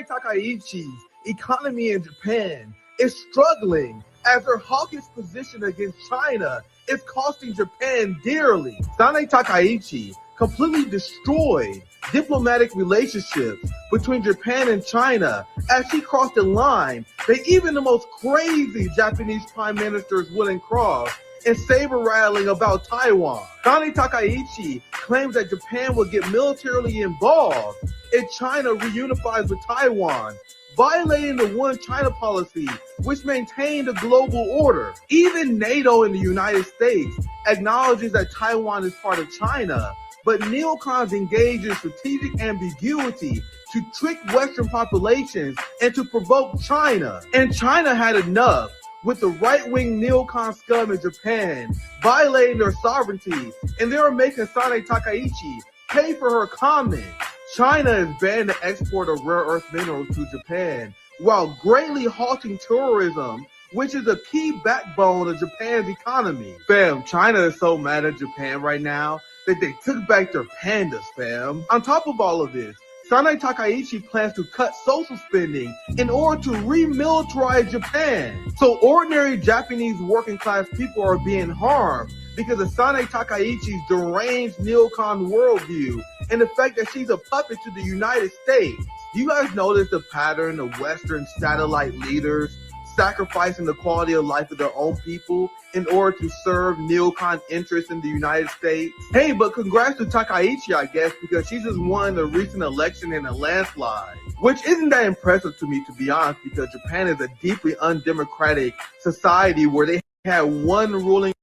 Takaichi's economy in Japan is struggling as their hawkish position against China is costing Japan dearly. Sane Takaichi completely destroyed diplomatic relationships between Japan and China as she crossed a line that even the most crazy Japanese prime ministers wouldn't cross and saber rattling about Taiwan. Sane Takaichi claims that Japan will get militarily involved if China reunifies with Taiwan, violating the One China policy, which maintained a global order. Even NATO and the United States acknowledges that Taiwan is part of China, but neocons engage in strategic ambiguity to trick Western populations and to provoke China. And China had enough with the right-wing neocon scum in Japan violating their sovereignty, and they are making Sane Takaichi pay for her comment. China has banned the export of rare earth minerals to Japan while greatly halting tourism, which is a key backbone of Japan's economy. Fam, China is so mad at Japan right now that they took back their pandas, fam. On top of all of this, Sane Takaichi plans to cut social spending in order to remilitarize Japan. So ordinary Japanese working class people are being harmed because of Sane Takaichi's deranged neocon worldview and the fact that she's a puppet to the United States. Do you guys notice the pattern of Western satellite leaders sacrificing the quality of life of their own people in order to serve neocon interests in the United States? Hey, but congrats to Takaichi, I guess, because she just won the recent election in a landslide. Which isn't that impressive to me, to be honest, because Japan is a deeply undemocratic society where they had one ruling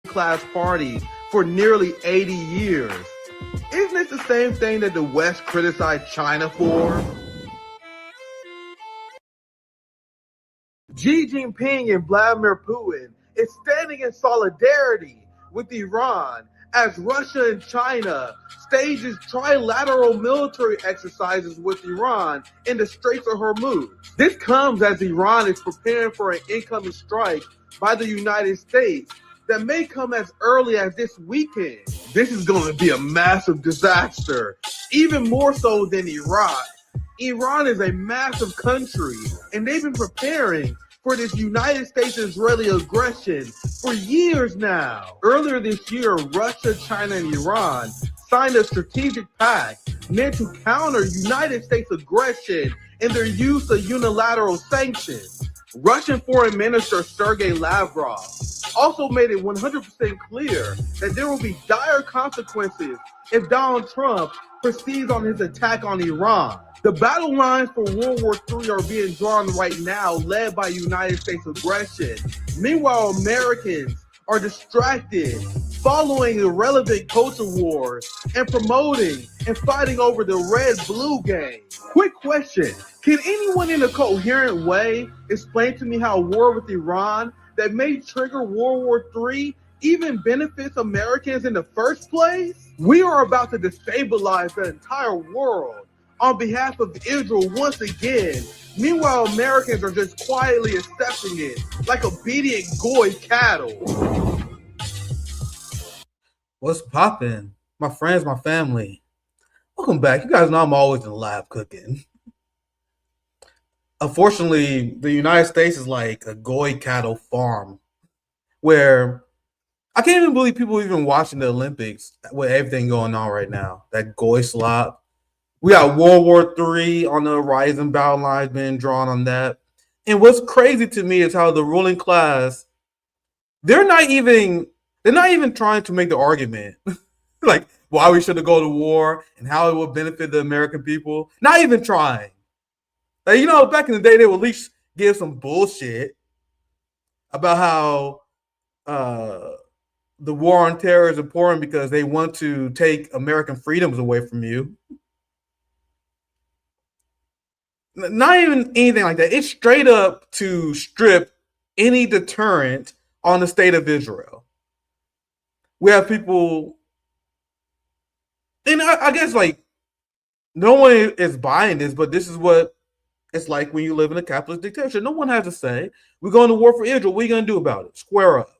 class party for nearly 80 years. Isn't it the same thing that the West criticized China for? Xi Jinping and Vladimir Putin is standing in solidarity with Iran as Russia and China stages trilateral military exercises with Iran in the Straits of Hormuz. This comes as Iran is preparing for an incoming strike by the United States that may come as early as this weekend. This is going to be a massive disaster, even more so than Iraq. Iran is a massive country, and they've been preparing for this United States-Israeli aggression for years now. Earlier this year, Russia, China, and Iran signed a strategic pact meant to counter United States aggression and their use of unilateral sanctions. Russian Foreign Minister Sergei Lavrov also made it 100% clear that there will be dire consequences if Donald Trump proceeds on his attack on Iran. The battle lines for World War III are being drawn right now, led by United States aggression. Meanwhile, Americans are distracted, following irrelevant culture wars, and promoting and fighting over the red-blue game. Quick question. Can anyone in a coherent way explain to me how a war with Iran that may trigger World War III even benefits Americans in the first place? We are about to destabilize the entire world on behalf of Israel once again. Meanwhile, Americans are just quietly accepting it like obedient goy cattle. What's poppin'? My friends, my family. Welcome back. You guys know I'm always in the lab cooking. Unfortunately, the United States is like a goy cattle farm where I can't even believe people even watching the Olympics with everything going on right now. That goy slop. We got World War III on the horizon, battle lines being drawn on that. And what's crazy to me is how the ruling class, they're not even trying to make the argument like why we should go to war and how it would benefit the American people. Not even trying. Like, back in the day, they would at least give some bullshit about how the war on terror is important because they want to take American freedoms away from you. Not even anything like that. It's straight up to strip any deterrent on the state of Israel. We have people, and I guess like no one is buying this, but this is what it's like when you live in a capitalist dictatorship. No one has to say, we're going to war for Israel. What are you going to do about it? Square up.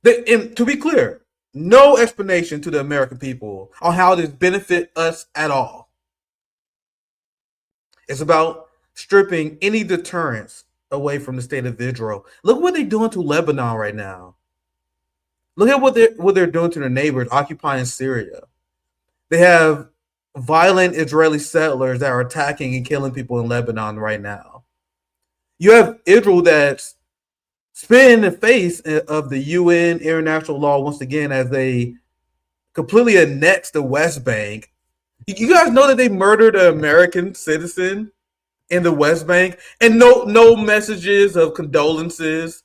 And to be clear, no explanation to the American people on how this benefit us at all. It's about stripping any deterrence away from the state of Israel. Look what they're doing to Lebanon right now. Look at what they're doing to their neighbors occupying Syria. They have violent Israeli settlers that are attacking and killing people in Lebanon right now. You have Israel that's spitting in the face of the UN international law once again as they completely annex the West Bank. You guys know that they murdered an American citizen in the West Bank, and no messages of condolences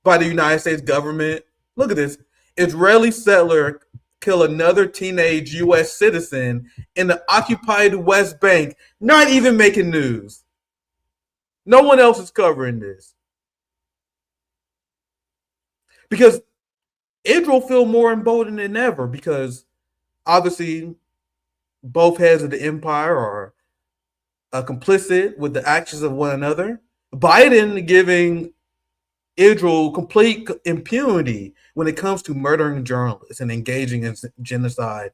by the United States government. Look at this. Israeli settler kill another teenage U.S. citizen in the occupied West Bank, not even making news. No one else is covering this. Because Israel feel more emboldened than ever because obviously both heads of the empire are complicit with the actions of one another. Biden giving Israel complete impunity when it comes to murdering journalists and engaging in genocide.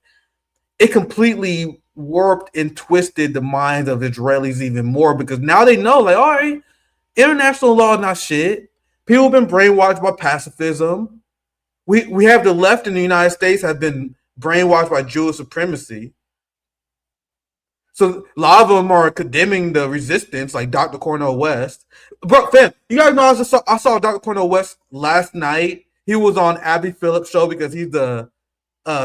It completely warped and twisted the minds of Israelis even more because now they know, like, all right, international law is not shit. People have been brainwashed by pacifism. We have the left in the United States have been brainwashed by Jewish supremacy. So a lot of them are condemning the resistance, like Dr. Cornel West. Bro, fam, you guys know I saw Dr. Cornel West last night. He was on Abby Phillips' show because he's the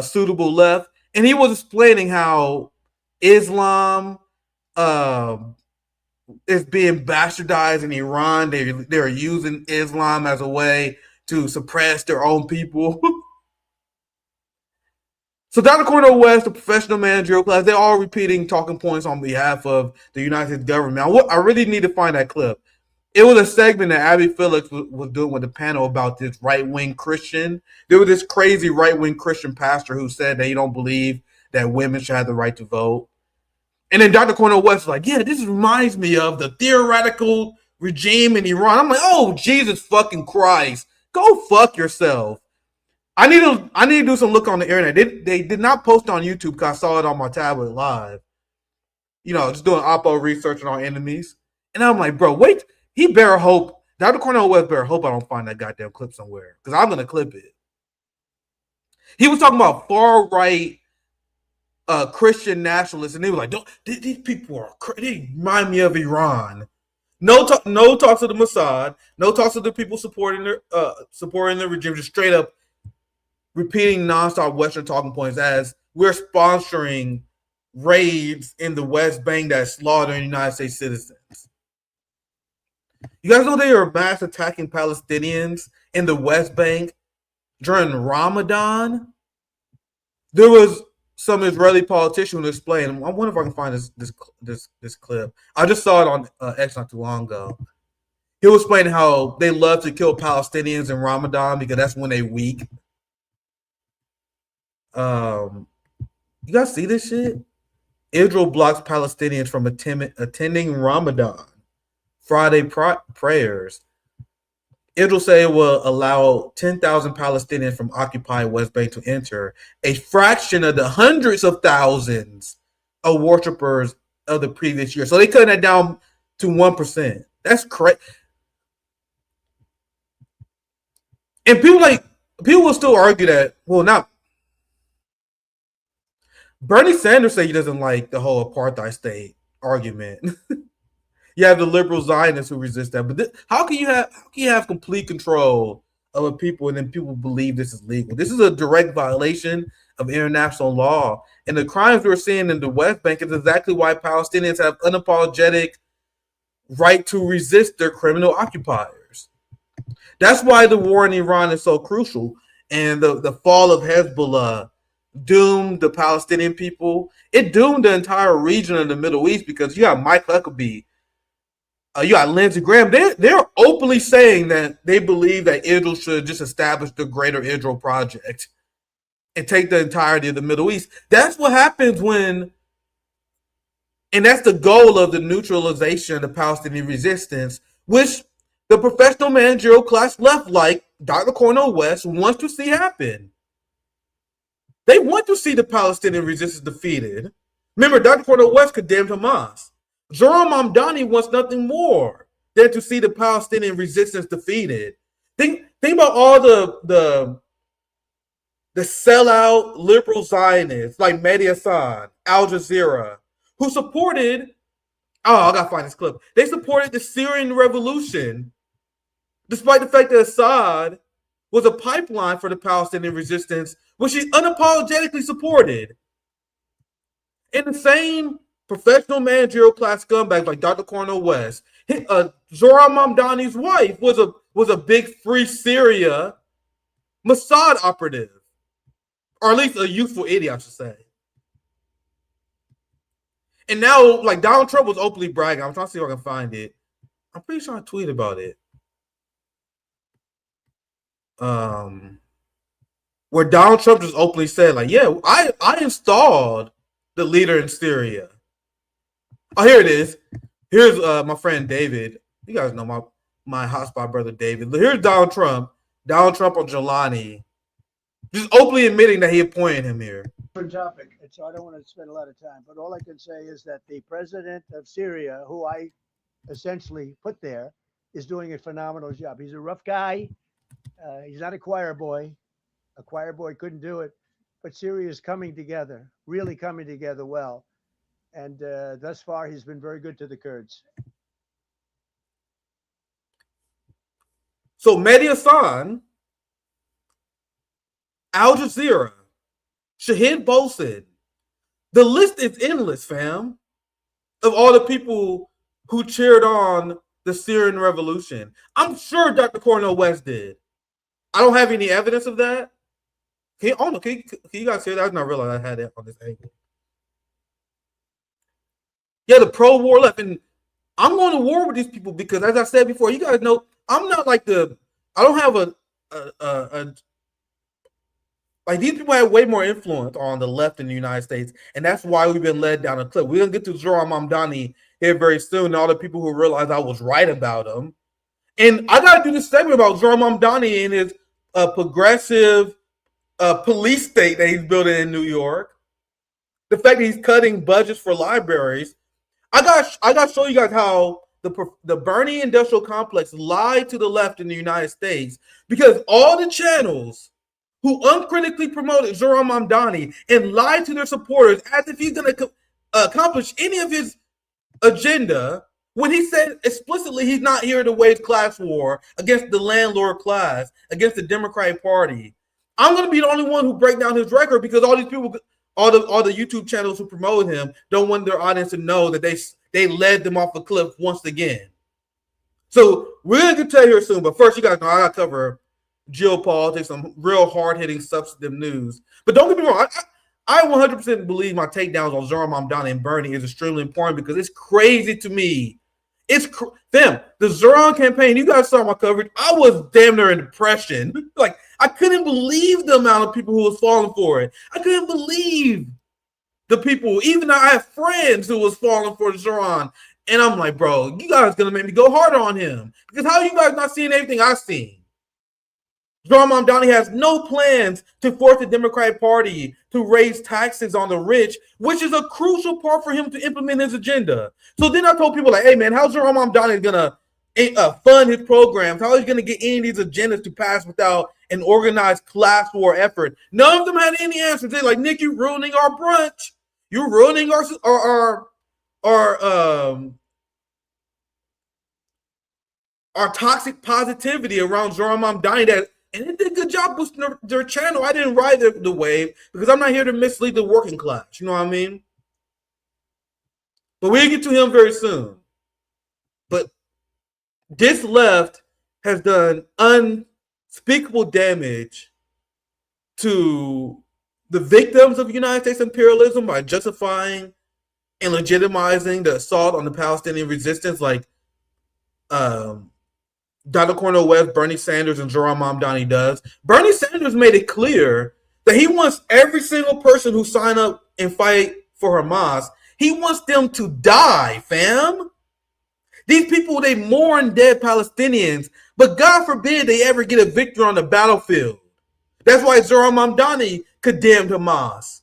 suitable left, and he was explaining how Islam is being bastardized in Iran. They're using Islam as a way to suppress their own people. So Dr. Cornel West, the professional managerial class, they're all repeating talking points on behalf of the United States government. I really need to find that clip. It was a segment that Abby Phillips was doing with the panel about this right-wing Christian. There was this crazy right-wing Christian pastor who said that he don't believe that women should have the right to vote. And then Dr. Cornel West was like, yeah, this reminds me of the theoretical regime in Iran. I'm like, oh, Jesus fucking Christ. Go fuck yourself. I need to do some look on the internet. They did not post on YouTube because I saw it on my tablet live. You know, just doing Oppo research on our enemies. And I'm like, bro, wait. He better hope. Dr. Cornel West better hope I don't find that goddamn clip somewhere. Because I'm going to clip it. He was talking about far-right Christian nationalists. And they were like, these people are they remind me of Iran. No talks to the Mossad. No talks to the people supporting the regime. Just straight up repeating nonstop Western talking points as we're sponsoring raids in the West Bank that slaughtering United States citizens. You guys know they are mass attacking Palestinians in the West Bank during Ramadan? There was some Israeli politician who explained. I wonder if I can find this clip. I just saw it on X not too long ago. He was explaining how they love to kill Palestinians in Ramadan because that's when they weak. You guys see this shit? Israel blocks Palestinians from attending Ramadan Friday prayers. Israel say it will allow 10,000 Palestinians from occupied West Bank to enter, a fraction of the hundreds of thousands of worshippers of the previous year. So they cutting that down to 1%. That's crazy. And people will still argue that, well, not. Bernie Sanders said he doesn't like the whole apartheid state argument. You have the liberal Zionists who resist that. But how can you have complete control of a people and then people believe this is legal? This is a direct violation of international law. And the crimes we're seeing in the West Bank is exactly why Palestinians have unapologetic right to resist their criminal occupiers. That's why the war in Iran is so crucial. And the fall of Hezbollah doomed the Palestinian people. It doomed the entire region of the Middle East because you got Mike Huckabee, you got Lindsey Graham. They're openly saying that they believe that Israel should just establish the Greater Israel Project and take the entirety of the Middle East. That's what happens and that's the goal of the neutralization of the Palestinian resistance, which the professional managerial class left, like Dr. Cornel West, wants to see happen. They want to see the Palestinian resistance defeated. Remember, Dr. Cornel West condemned Hamas. Zohran Mamdani wants nothing more than to see the Palestinian resistance defeated. Think about all the sellout liberal Zionists like Mehdi Hasan, Al Jazeera, who supported, I gotta find this clip. They supported the Syrian revolution, despite the fact that Assad was a pipeline for the Palestinian resistance, which he unapologetically supported. And the same professional managerial class scumbags like Dr. Cornel West, Zohran Mamdani's wife was a big Free Syria Mossad operative, or at least a useful idiot, I should say. And now, like, Donald Trump was openly bragging. I'm trying to see if I can find it. I'm pretty sure I tweeted about it. Where Donald Trump just openly said, like, yeah, I installed the leader in Syria. Oh, here it is. Here's my friend David. You guys know my hotspot brother David. Here's Donald Trump. Donald Trump on Jelani, just openly admitting that he appointed him here. Different topic, and so I don't want to spend a lot of time. But all I can say is that the president of Syria, who I essentially put there, is doing a phenomenal job. He's a rough guy. He's not a choir boy. A choir boy couldn't do it. But Syria is coming together, really coming together well. And thus far, he's been very good to the Kurds. So Mehdi Hasan, Al Jazeera, Shahid Bolson, the list is endless, fam, of all the people who cheered on the Syrian revolution. I'm sure Dr. Cornel West did. I don't have any evidence of that. Can you guys hear that? I did not realize I had that on this angle. Yeah, the pro-war left. And I'm going to war with these people because, as I said before, you guys know, I'm not like I don't have like, these people have way more influence on the left in the United States, and that's why we've been led down a cliff. We're going to get to Zohran Mamdani here very soon, and all the people who realize I was right about him. And I got to do this segment about Zohran Mamdani and his progressive police state that he's building in New York. The fact that he's cutting budgets for libraries. I got to show you guys how the Bernie industrial complex lied to the left in the United States, because all the channels who uncritically promoted Zohran Mamdani and lied to their supporters as if he's going to accomplish any of his agenda, when he said explicitly he's not here to wage class war against the landlord class, against the Democratic Party. I'm going to be the only one who break down his record, because all these people, all the YouTube channels who promote him don't want their audience to know that they led them off a cliff once again. So we're going to get to you here soon, but first, you guys know I got to cover geopolitics, some real hard-hitting substantive news. But don't get me wrong, I 100% believe my takedowns on Zohran Mamdani and Bernie is extremely important, because it's crazy to me. The Zohran campaign, you guys saw my coverage. I was damn near in depression. Like, I couldn't believe the amount of people who was falling for it. I couldn't believe the people, even I have friends who was falling for Zohran. And I'm like, bro, you guys gonna make me go harder on him, because how are you guys not seeing everything I've seen? Zohran Mamdani has no plans to force the Democratic Party to raise taxes on the rich, which is a crucial part for him to implement his agenda. So then I told people, like, hey, man, how's Zohran Mamdani going to fund his programs? How is he going to get any of these agendas to pass without an organized class war effort? None of them had any answers. They're like, Nick, you're ruining our brunch. You're ruining our toxic positivity around Zohran Mamdani. And it did a good job boosting their channel. I didn't ride the wave, because I'm not here to mislead the working class. You know what I mean? But we'll get to him very soon. But this left has done unspeakable damage to the victims of United States imperialism by justifying and legitimizing the assault on the Palestinian resistance, like Dr. Cornel West, Bernie Sanders, and Zohran Mamdani does. Bernie Sanders made it clear that he wants every single person who sign up and fight for Hamas, he wants them to die, fam. These people, they mourn dead Palestinians, but God forbid they ever get a victory on the battlefield. That's why Zohran Mamdani condemned Hamas.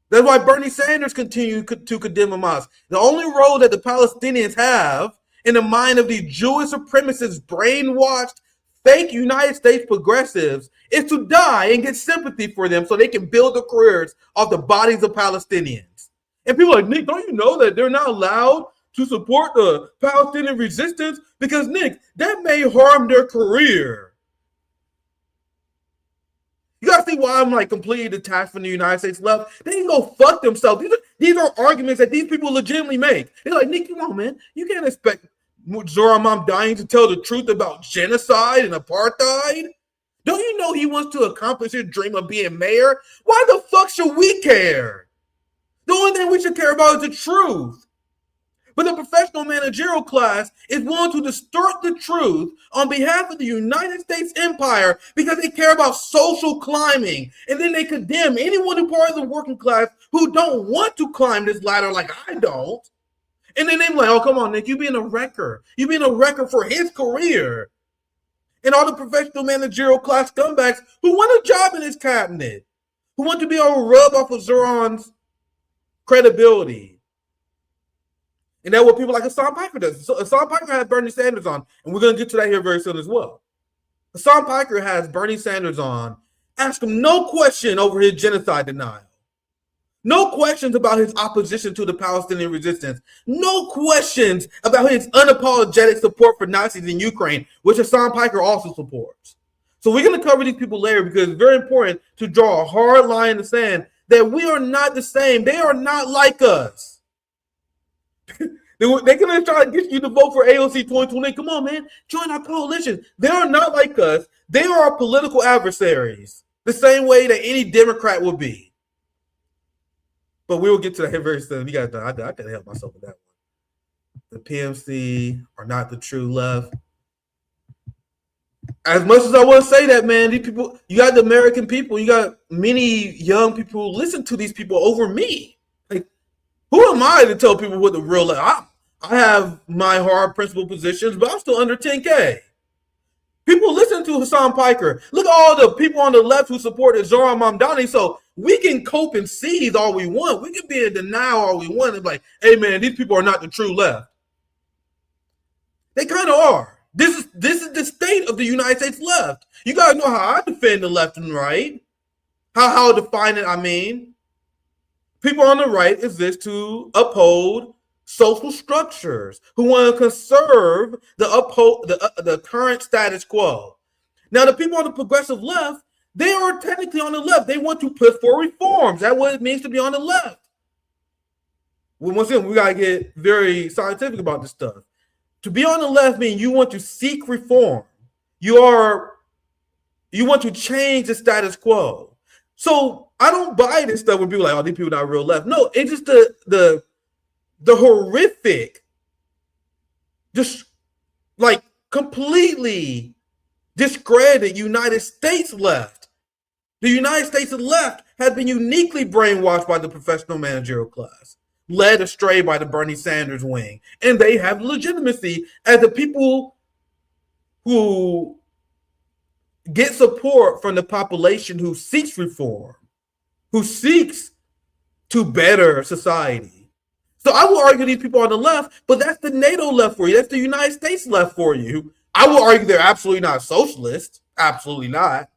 That's why Bernie Sanders continued to condemn Hamas. The only role that the Palestinians have in the mind of these Jewish supremacists, brainwashed, fake United States progressives is to die and get sympathy for them so they can build their careers off the bodies of Palestinians. And people are like, Nick, don't you know that they're not allowed to support the Palestinian resistance? Because, Nick, that may harm their career. You gotta see why I'm like completely detached from the United States left. They can go fuck themselves. These are arguments that these people legitimately make. They're like, Nick, come on, man. You can't expect Zohran Mamdani to tell the truth about genocide and apartheid. Don't you know he wants to accomplish his dream of being mayor? Why the fuck should we care? The only thing we should care about is the truth. But the professional managerial class is willing to distort the truth on behalf of the United States empire because they care about social climbing. And then they condemn anyone who part of the working class who don't want to climb this ladder like I don't. And then they're like, oh, come on, Nick, you being a wrecker. You being a wrecker for his career. And all the professional managerial class scumbags who want a job in his cabinet, who want to be able to rub off of Zohran's credibility. And that's what people like Hasan Piker does. So Hasan Piker had Bernie Sanders on, and we're going to get to that here very soon as well. Hasan Piker has Bernie Sanders on, ask him no question over his genocide denial. No questions about his opposition to the Palestinian resistance. No questions about his unapologetic support for Nazis in Ukraine, which Hasan Piker also supports. So we're going to cover these people later because it's very important to draw a hard line in the sand that we are not the same. They are not like us. They're going to try to get you to vote for AOC 2020. Come on, man. Join our coalition. They are not like us. They are our political adversaries, the same way that any Democrat would be. But we will get to that very soon. I got to help myself with that one. The PMC are not the true left. As much as I want to say that, man, these people, you got the American people, you got many young people who listen to these people over me. Who am I to tell people what the real life? I have my hard principle positions, but I'm still under 10K. People listen to Hasan Piker. Look at all the people on the left who supported Zohran Mamdani. So we can cope and seethe all we want. We can be in denial all we want. It's like, hey man, these people are not the true left. They kind of are. This is the state of the United States left. You gotta know how I defend the left and right. How I define it, I mean. People on the right exist to uphold social structures, who want to conserve the current status quo. Now, the people on the progressive left, they are technically on the left. They want to push for reforms. That's what it means to be on the left. Well, once again, we got to get very scientific about this stuff. To be on the left means you want to seek reform. You want to change the status quo. So I don't buy this stuff when people are like, oh, these people not real left. No, it's just the horrific, just like completely discredited United States left. The United States left has been uniquely brainwashed by the professional managerial class, led astray by the Bernie Sanders wing, and they have legitimacy as the people who get support from the population who seeks reform, who seeks to better society. So I will argue these people on the left, but that's the NATO left for you. That's the United States left for you. I will argue they're absolutely not socialist. Absolutely not.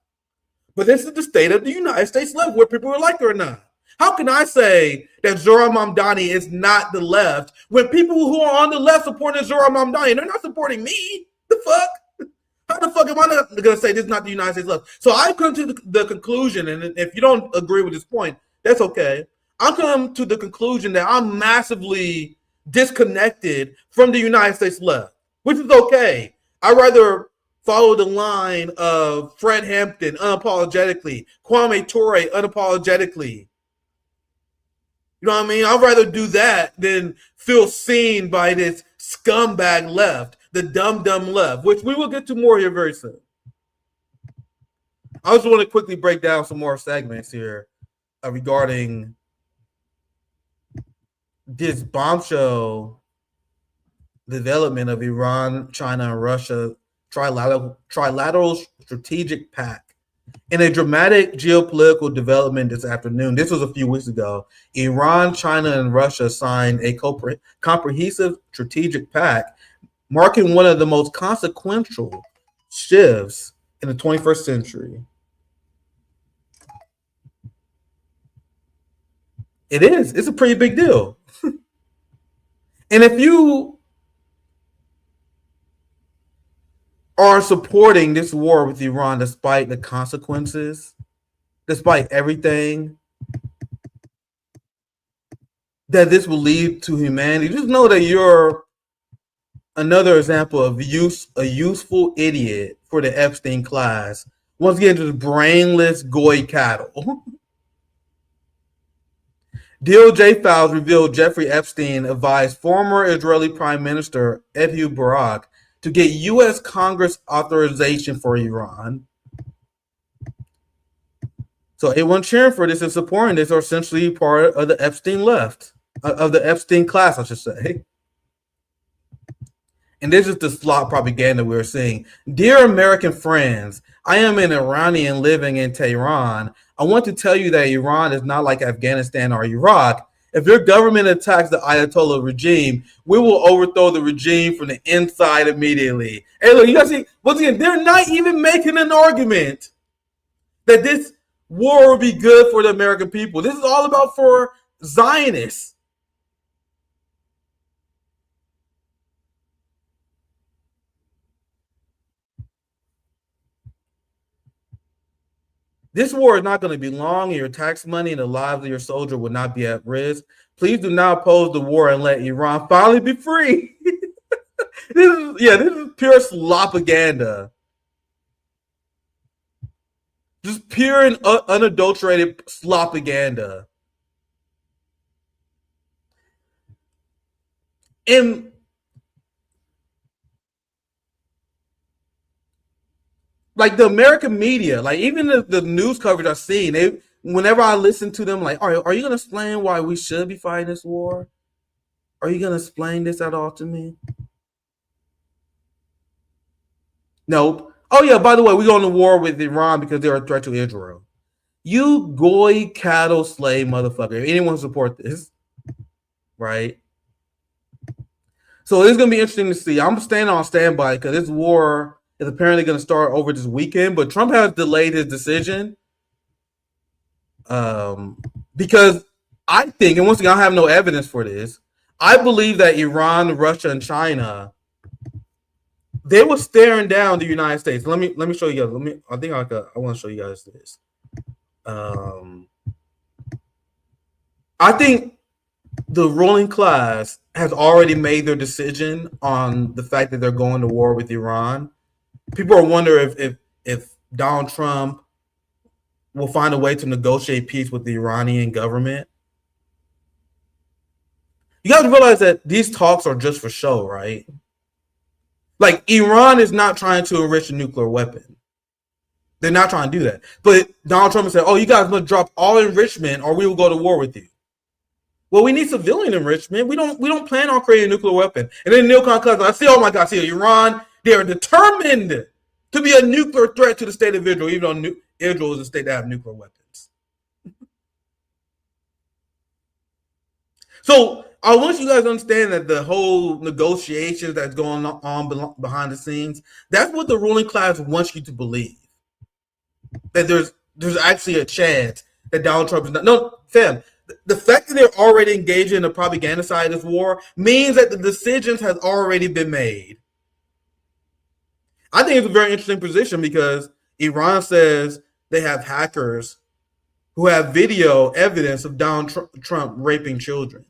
But this is the state of the United States left, where people are like it or not. How can I say that Zohran Mamdani is not the left when people who are on the left supporting Zohran Mamdani, they're not supporting me? The fuck? How the fuck am I not going to say this is not the United States left? So I come to the conclusion, and if you don't agree with this point, that's okay. I come to the conclusion that I'm massively disconnected from the United States left, which is okay. I'd rather follow the line of Fred Hampton unapologetically, Kwame Ture unapologetically. You know what I mean? I'd rather do that than feel seen by this scumbag left, the dumb left, which we will get to more here very soon. I just want to quickly break down some more segments here regarding this bombshell development of Iran, China, and Russia trilateral strategic pact In a dramatic geopolitical development this afternoon, this was a few weeks ago, Iran, China, and Russia signed a comprehensive strategic pact, marking one of the most consequential shifts in the 21st century. It is. It's a pretty big deal. And if you are supporting this war with Iran despite the consequences, despite everything that this will lead to humanity, just know that you're another example of a useful idiot for the Epstein class. Once again, just brainless goy cattle. DOJ files revealed Jeffrey Epstein advised former Israeli Prime Minister Ehud Barak to get U.S. Congress authorization for Iran. So anyone cheering for this and supporting this are essentially part of the Epstein left, of the Epstein class, I should say. And this is the slop propaganda we're seeing. Dear American friends, I am an Iranian living in Tehran. I want to tell you that Iran is not like Afghanistan or Iraq. If your government attacks the Ayatollah regime, we will overthrow the regime from the inside immediately. Hey, look, you guys see, once again, they're not even making an argument that this war would be good for the American people. This is all about for Zionists. This war is not going to be long, and your tax money and the lives of your soldiers will not be at risk. Please do not oppose the war and let Iran finally be free. This is pure slopaganda. Just pure and unadulterated slopaganda. And like the American media, like even the news coverage I've seen, whenever I listen to them, like, are you going to explain why we should be fighting this war? Are you going to explain this at all to me? Nope. Oh yeah, by the way, we go to war with Iran because they're a threat to Israel. You goy cattle slave motherfucker. If anyone support this, right? So it's going to be interesting to see. I'm staying on standby because this war is apparently going to start over this weekend, but Trump has delayed his decision because I think, and once again, I have no evidence for this, I believe that Iran, Russia, and China, they were staring down the United States. Let me show you guys. I want to show you guys this. I think the ruling class has already made their decision on the fact that they're going to war with Iran. People are wondering if Donald Trump will find a way to negotiate peace with the Iranian government. You guys realize that these talks are just for show, right? Like, Iran is not trying to enrich a nuclear weapon. They're not trying to do that. But Donald Trump said, you guys must drop all enrichment or we will go to war with you. Well, we need civilian enrichment. We don't plan on creating a nuclear weapon. And then neocon comes, I see, oh my God, see, Iran, they are determined to be a nuclear threat to the state of Israel, even though Israel is a state that have nuclear weapons. So I want you guys to understand that the whole negotiations that's going on behind the scenes, that's what the ruling class wants you to believe. That there's actually a chance that Donald Trump is not. No, fam. The fact that they're already engaged in the propaganda side of this war means that the decisions has already been made. I think it's a very interesting position because Iran says they have hackers who have video evidence of Donald Trump raping children.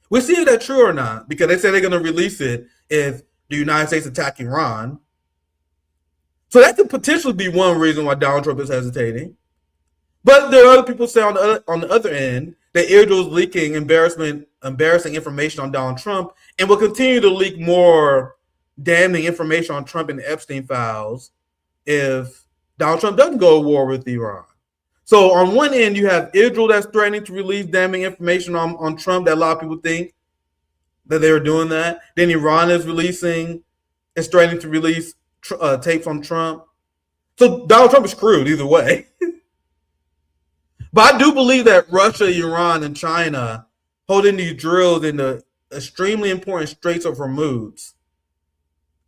We'll see if that's true or not because they say they're going to release it if the United States attack Iran. So that could potentially be one reason why Donald Trump is hesitating. But there are other people say on the other end that Israel is leaking embarrassing information on Donald Trump and will continue to leak more damning information on Trump and the Epstein files if Donald Trump doesn't go to war with Iran. So on one end, you have Israel that's threatening to release damning information on Trump that a lot of people think that they were doing that. Then Iran is threatening to release tapes on Trump. So Donald Trump is screwed either way. But I do believe that Russia, Iran, and China holding these drills in the extremely important Straits of Hormuz,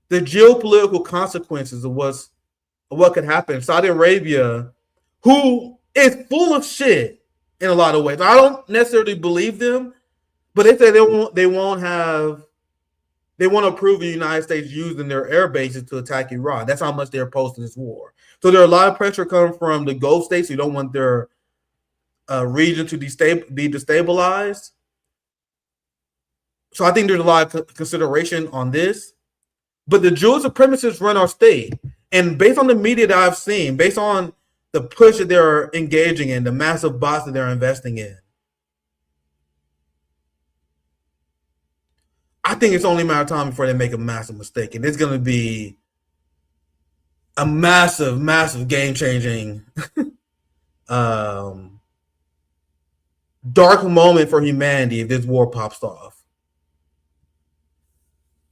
the geopolitical consequences of what could happen. Saudi Arabia, who is full of shit in a lot of ways. I don't necessarily believe them, but they say they want to approve the United States using their air bases to attack Iran. That's how much they're opposed to this war. So there's a lot of pressure coming from the Gulf states who don't want their region to be destabilized. So I think there's a lot of consideration on this. But the Jewish supremacists run our state. And based on the media that I've seen, based on the push that they're engaging in, the massive bots that they're investing in, I think it's only a matter of time before they make a massive mistake. And it's going to be a massive, massive game-changing dark moment for humanity if this war pops off.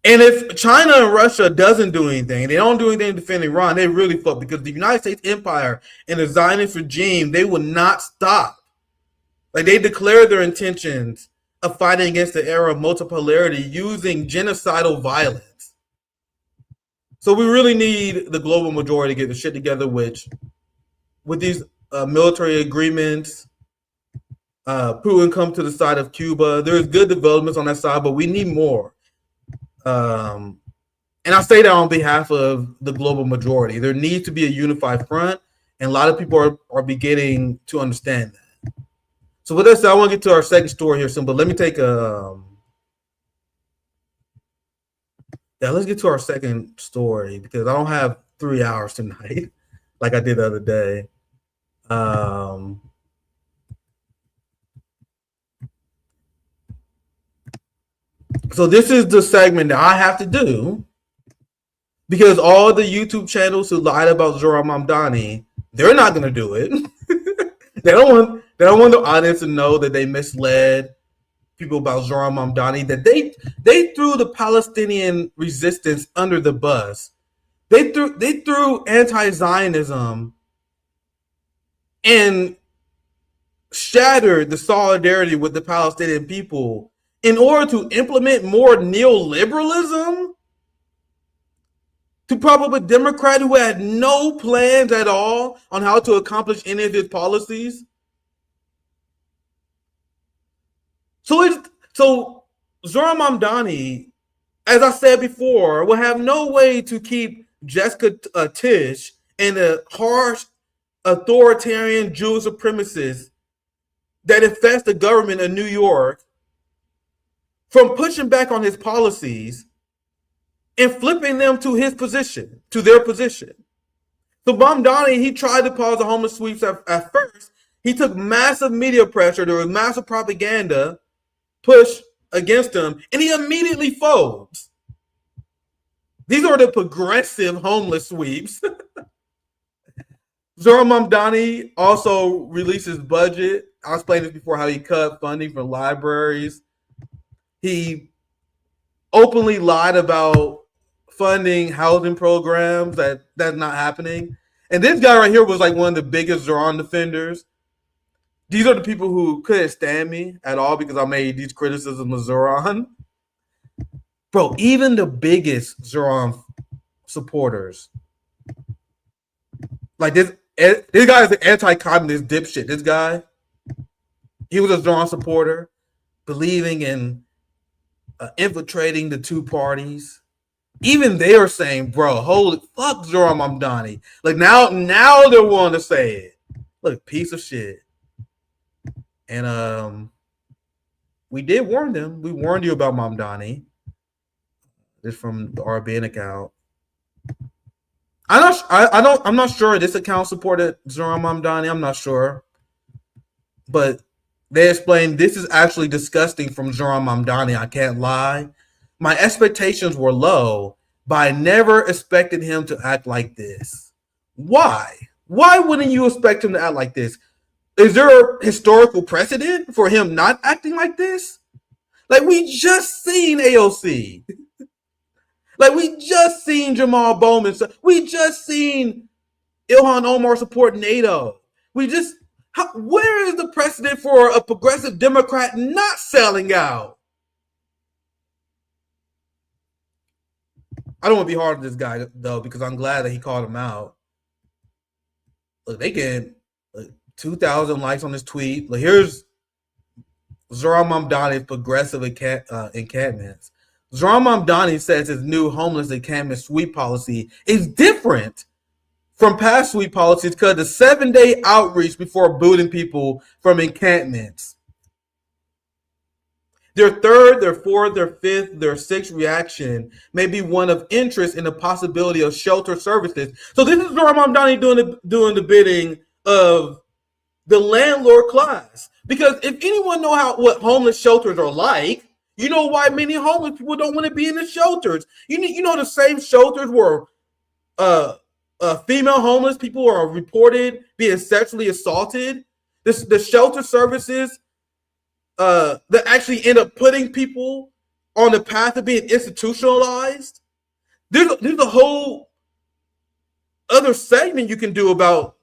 And if China and Russia doesn't do anything, they don't do anything to defend Iran, they really fuck, because the United States empire and the Zionist regime, they will not stop. Like, they declared their intentions of fighting against the era of multipolarity using genocidal violence. So we really need the global majority to get the shit together, which with these military agreements, Putin come to the side of Cuba. There's good developments on that side, but we need more. And I say that on behalf of the global majority. There needs to be a unified front, and a lot of people are beginning to understand that. So with that said, I want to get to our second story here soon, but let me take let's get to our second story because I don't have 3 hours tonight like I did the other day. So this is the segment that I have to do because all the YouTube channels who lied about Zohran Mamdani, they're not going to do it. They don't want the audience to know that they misled people about Zohran Mamdani, that they threw the Palestinian resistance under the bus. They threw anti-Zionism and shattered the solidarity with the Palestinian people in order to implement more neoliberalism, to prop up a Democrat who had no plans at all on how to accomplish any of his policies. So Zohran Mamdani, as I said before, will have no way to keep Jessica Tisch and the harsh authoritarian Jewish supremacists that infest the government of New York from pushing back on his policies and flipping them to his position, to their position. So Mamdani, he tried to pause the homeless sweeps at first. He took massive media pressure. There was massive propaganda push against him, and he immediately folds. These are the progressive homeless sweeps. Zohran Mamdani also released his budget. I explained this before, how he cut funding for libraries. He openly lied about funding housing programs that's not happening. And this guy right here was like one of the biggest Zohran defenders. These are the people who couldn't stand me at all because I made these criticisms of Zohran. Bro, even the biggest Zohran supporters, like this guy is an anti-communist dipshit. This guy, he was a Zohran supporter, believing in infiltrating the two parties. Even they are saying, bro, holy fuck Zohran Mamdani. Like now they're willing to say it. Look, piece of shit. And we did warn them. We warned you about Mamdani. This from the RBN account. I'm not sure this account supported Zohran Mamdani. I'm not sure. But they explained this is actually disgusting from Zohran Mamdani. I can't lie. My expectations were low, but I never expected him to act like this. Why? Why wouldn't you expect him to act like this? Is there a historical precedent for him not acting like this? Like, we just seen AOC. Like, we just seen Jamal Bowman. We just seen Ilhan Omar support NATO. Where is the precedent for a progressive Democrat not selling out? I don't want to be hard on this guy, though, because I'm glad that he called him out. Look, they get 2,000 likes on this tweet. Look, here's Zohran Mamdani's progressive encampments. Zohran Mamdani says his new homeless encampment sweep policy is different from past sweep policies because the 7-day outreach before booting people from encampments. Their third, their fourth, their fifth, their sixth reaction may be one of interest in the possibility of shelter services. So this is Zohran Mamdani doing the bidding of the landlord class. Because if anyone know what homeless shelters are like, you know why many homeless people don't want to be in the shelters. You know the same shelters where female homeless people are reported being sexually assaulted. The shelter services that actually end up putting people on the path of being institutionalized. There's a whole other segment you can do about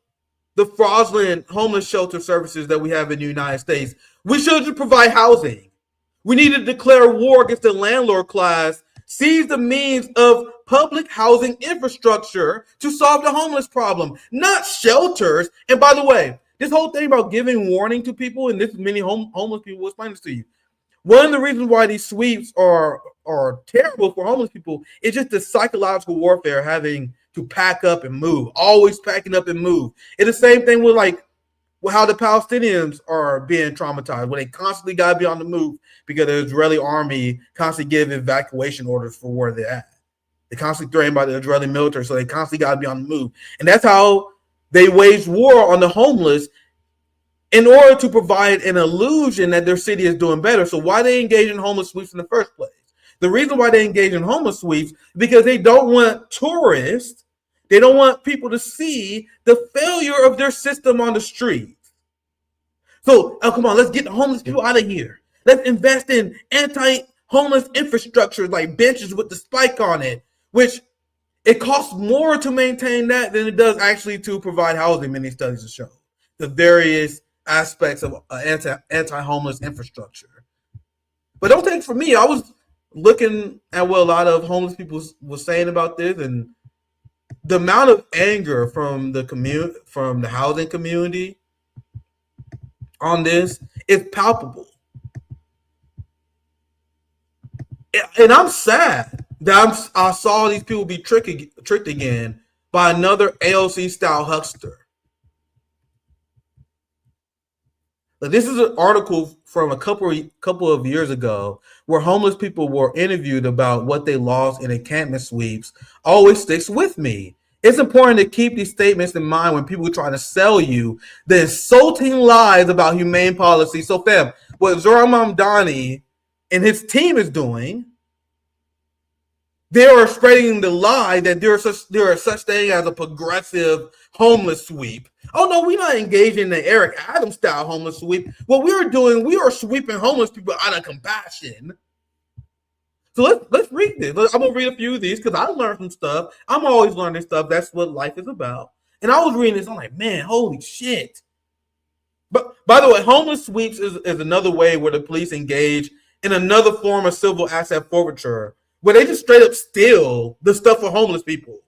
the fraudulent homeless shelter services that we have in the United States. We should just provide housing. We need to declare war against the landlord class, seize the means of public housing infrastructure to solve the homeless problem, not shelters. And by the way, this whole thing about giving warning to people, and this many homeless people will explain this to you. One of the reasons why these sweeps are terrible for homeless people is just the psychological warfare, having to pack up and move, always packing up and move. It's the same thing with how the Palestinians are being traumatized, where they constantly got to be on the move because the Israeli army constantly give evacuation orders for where they're at. They're constantly threatened by the Israeli military, so they constantly got to be on the move. And that's how they wage war on the homeless in order to provide an illusion that their city is doing better. So why they engage in homeless sweeps in the first place? The reason why they engage in homeless sweeps is because they don't want tourists, they don't want people to see the failure of their system on the streets. So, come on, let's get the homeless people out of here. Let's invest in anti-homeless infrastructure like benches with the spike on it, which it costs more to maintain that than it does actually to provide housing, many studies have shown. The various aspects of anti-homeless infrastructure. But don't take it from me. I was looking at what a lot of homeless people was saying about this, and the amount of anger from the housing community on this is palpable. And I'm sad that I saw these people be tricked again by another AOC style huckster. This is an article from a couple of years ago where homeless people were interviewed about what they lost in encampment sweeps. Always sticks with me. It's important to keep these statements in mind when people are trying to sell you the insulting lies about humane policy. So, fam, what Zohran Mamdani and his team is doing, they are spreading the lie that there is such thing as a progressive homeless sweep. Oh no, we're not engaging in the Eric Adams style homeless sweep. What we are doing, we are sweeping homeless people out of compassion. So let's read this. I'm gonna read a few of these because I learned some stuff. I'm always learning stuff. That's what life is about. And I was reading this. I'm like, man, holy shit. But by the way, homeless sweeps is another way where the police engage in another form of civil asset forfeiture, where they just straight up steal the stuff for homeless people.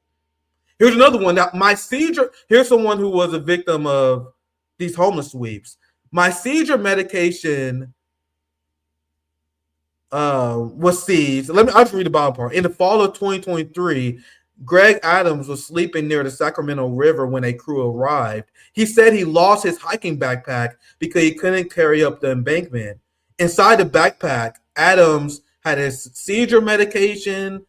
Here's another one. Now, here's someone who was a victim of these homeless sweeps. My seizure medication was seized. I'll just read the bottom part. In the fall of 2023, Greg Adams was sleeping near the Sacramento River when a crew arrived. He said he lost his hiking backpack because he couldn't carry up the embankment. Inside the backpack, Adams had his seizure medication.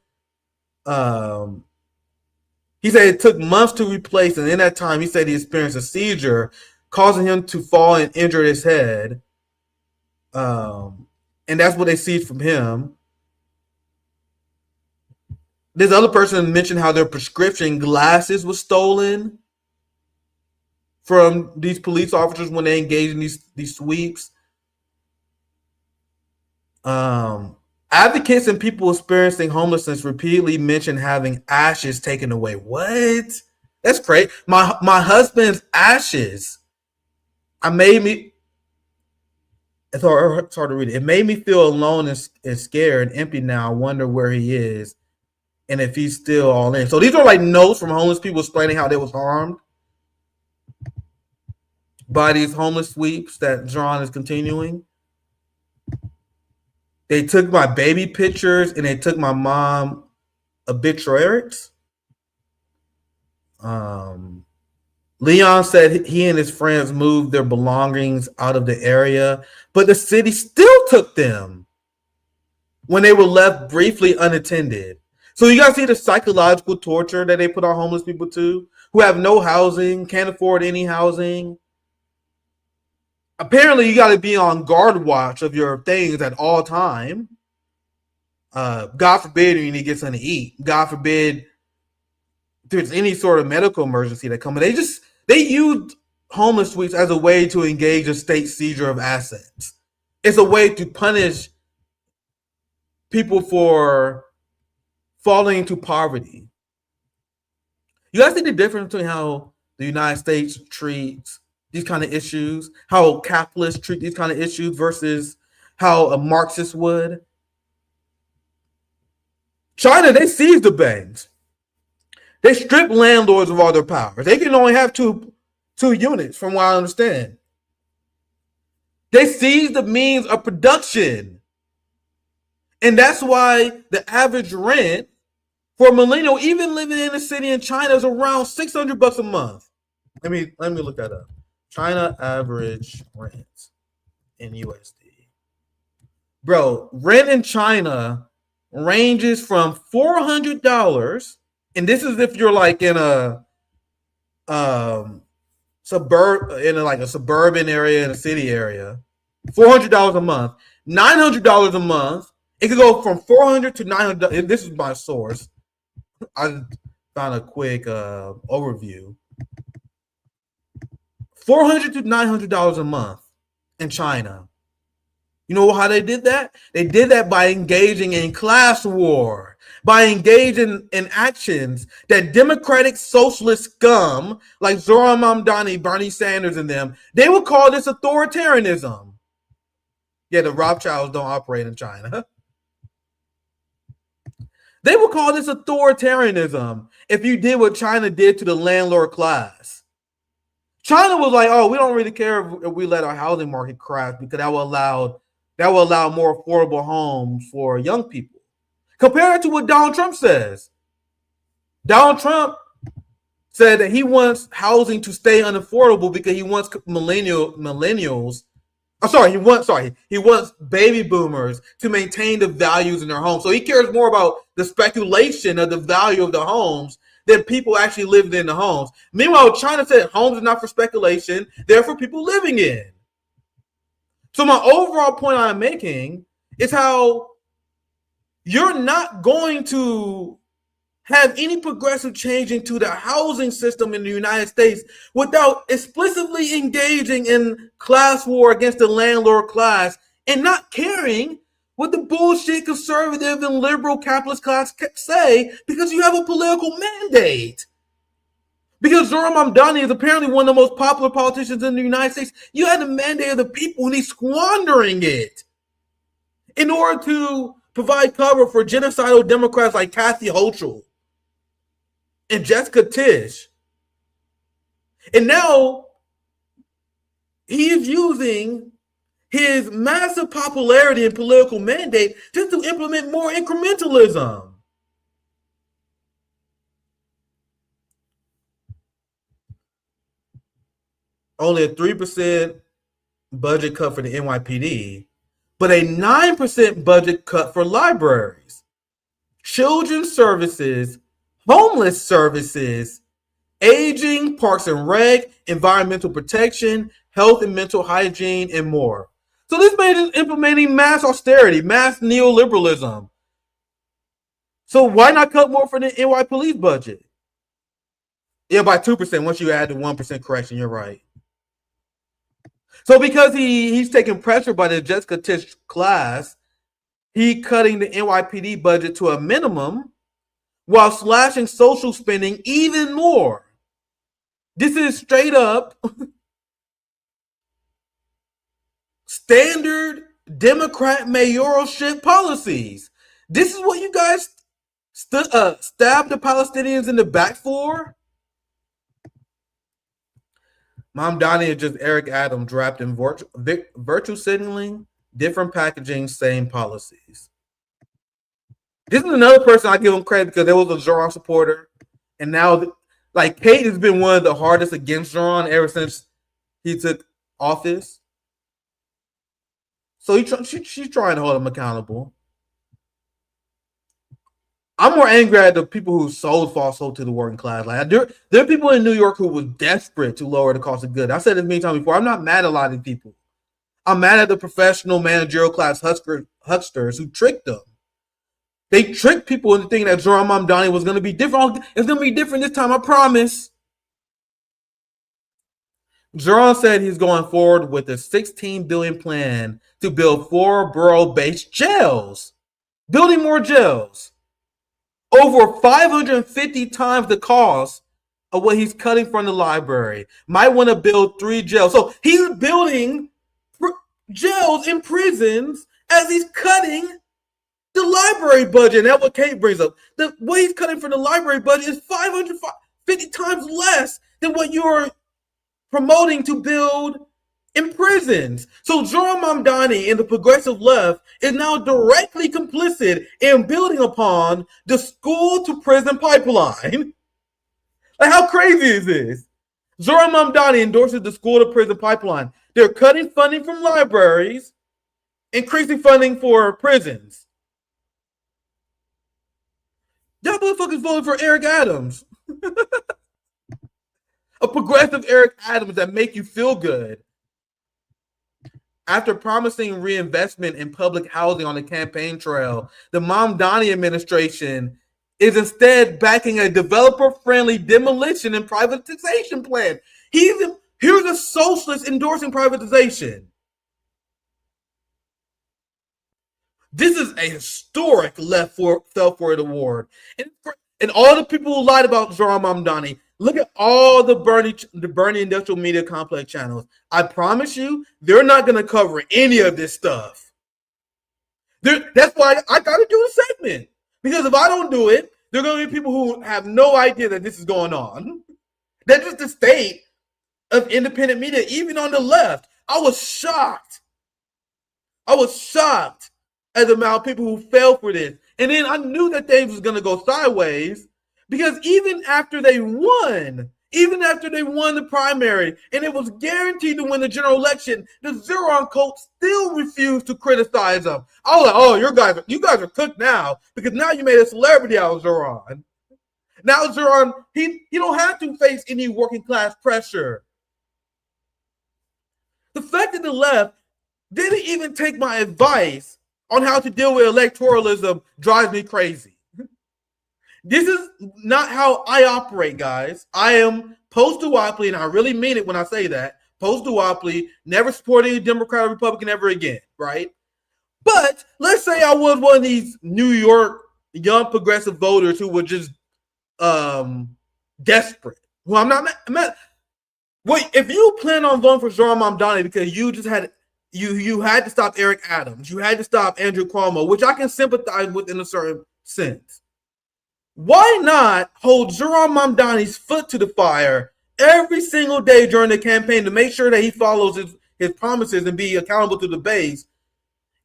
He said it took months to replace, and in that time, he said he experienced a seizure, causing him to fall and injure his head. And that's what they seized from him. This other person mentioned how their prescription glasses was stolen from these police officers when they engaged in these sweeps. Advocates and people experiencing homelessness repeatedly mention having ashes taken away. What? That's great. My husband's ashes. It's hard to read it. It made me feel alone and scared and empty now. I wonder where he is and if he's still all in. So these are like notes from homeless people explaining how they was harmed by these homeless sweeps that Zohran is continuing. They took my baby pictures and they took my mom obituaries. Leon said he and his friends moved their belongings out of the area, but the city still took them when they were left briefly unattended. So you guys see the psychological torture that they put on homeless people to, who have no housing, can't afford any housing. Apparently, you got to be on guard watch of your things at all time. God forbid you need to get something to eat. God forbid there's any sort of medical emergency that comes. They use homeless suites as a way to engage a state seizure of assets. It's a way to punish people for falling into poverty. You guys see the difference between how the United States treats these kind of issues, how capitalists treat these kind of issues versus how a Marxist would? China, they seize the banks. They strip landlords of all their power. They can only have two units, from what I understand. They seize the means of production. And that's why the average rent for a millennial, even living in a city in China, is around $600 a month. Let me look that up. China average rent in USD. Bro, rent in China ranges from $400, and this is if you're like in a suburban area, in a city area, $400 a month, $900 a month. It could go from $400 to $900. This is my source. I found a quick overview. $400 to $900 a month in China. You know how they did that? They did that by engaging in class war, by engaging in actions that democratic socialist scum like Zohran Mamdani, Bernie Sanders, and them, they would call this authoritarianism. Yeah, the Rothschilds don't operate in China. They would call this authoritarianism if you did what China did to the landlord class. China was like, oh, we don't really care if we let our housing market crash because that will allow more affordable homes for young people. Compare it to what Donald Trump says. Donald Trump said that he wants housing to stay unaffordable because he wants millennials. He wants baby boomers to maintain the values in their homes. So he cares more about the speculation of the value of the homes than people actually living in the homes. Meanwhile, China said homes are not for speculation, they're for people living in. So my overall point I'm making is how you're not going to have any progressive change into the housing system in the United States without explicitly engaging in class war against the landlord class and not caring what the bullshit conservative and liberal capitalist class say because you have a political mandate. Because Zohran Mamdani is apparently one of the most popular politicians in the United States. You had the mandate of the people and he's squandering it in order to provide cover for genocidal Democrats like Kathy Hochul and Jessica Tisch. And now he is using his massive popularity and political mandate just to implement more incrementalism. Only a 3% budget cut for the NYPD, but a 9% budget cut for libraries, children's services, homeless services, aging, parks and rec, environmental protection, health and mental hygiene, and more. So this man is implementing mass austerity, mass neoliberalism. So why not cut more for the NY police budget? Yeah, by 2%. Once you add the 1% correction, you're right. So because he's taking pressure by the Jessica Tisch class, he cutting the NYPD budget to a minimum while slashing social spending even more. This is straight up standard Democrat mayoralship policies. This is what you guys stabbed the Palestinians in the back for? Mamdani is just Eric Adams wrapped in virtual signaling, different packaging, same policies. This is another person I give him credit because there was a Zohran supporter, and now, like, Kate has been one of the hardest against Zohran ever since he took office. So she's trying to hold him accountable. I'm more angry at the people who sold false hope to the working class. Like, there are people in New York who were desperate to lower the cost of goods. I said this many times before. I'm not mad at a lot of these people. I'm mad at the professional managerial class hucksters who tricked them. They tricked people into thinking that Zohran Mamdani was going to be different. It's going to be different this time, I promise. Zohran said he's going forward with a $16 billion plan to build 4 borough-based jails. Building more jails. Over 550 times the cost of what he's cutting from the library. Might want to build 3 jails. So he's building jails and prisons as he's cutting the library budget. And that's what Kate brings up. What he's cutting from the library budget is 550 times less than what you're promoting to build in prisons. So Zohran Mamdani and the progressive left is now directly complicit in building upon the school to prison pipeline. Like, how crazy is this? Zohran Mamdani endorses the school to prison pipeline. They're cutting funding from libraries, increasing funding for prisons. Y'all motherfuckers voted for Eric Adams. A progressive Eric Adams that make you feel good. After promising reinvestment in public housing on the campaign trail, the Mamdani administration is instead backing a developer-friendly demolition and privatization plan. Here's a socialist endorsing privatization. This is a historic left fell for it award. And all the people who lied about Zohran Mamdani, look at all the Bernie industrial media complex channels. I promise you, they're not going to cover any of this stuff. That's why I got to do a segment. Because if I don't do it, there are going to be people who have no idea that this is going on. That's just the state of independent media, even on the left. I was shocked at the amount of people who fell for this. And then I knew that things was going to go sideways because even after they won the primary and it was guaranteed to win the general election, the Zohran cult still refused to criticize them. I was like, oh, you guys are cooked now because now you made a celebrity out of Zohran. Now Zohran, he don't have to face any working class pressure. The fact that the left didn't even take my advice on how to deal with electoralism drives me crazy. This is not how I operate, guys. I am post-duopoly, and I really mean it when I say that. Post-duopoly, never support any Democrat or Republican ever again, right? But let's say I was one of these New York young progressive voters who were just desperate. Well, I'm not. Wait, if you plan on voting for Zohran Mamdani because you just had you had to stop Eric Adams, you had to stop Andrew Cuomo, which I can sympathize with in a certain sense. Why not hold Zohran Mamdani's foot to the fire every single day during the campaign to make sure that he follows his promises and be accountable to the base?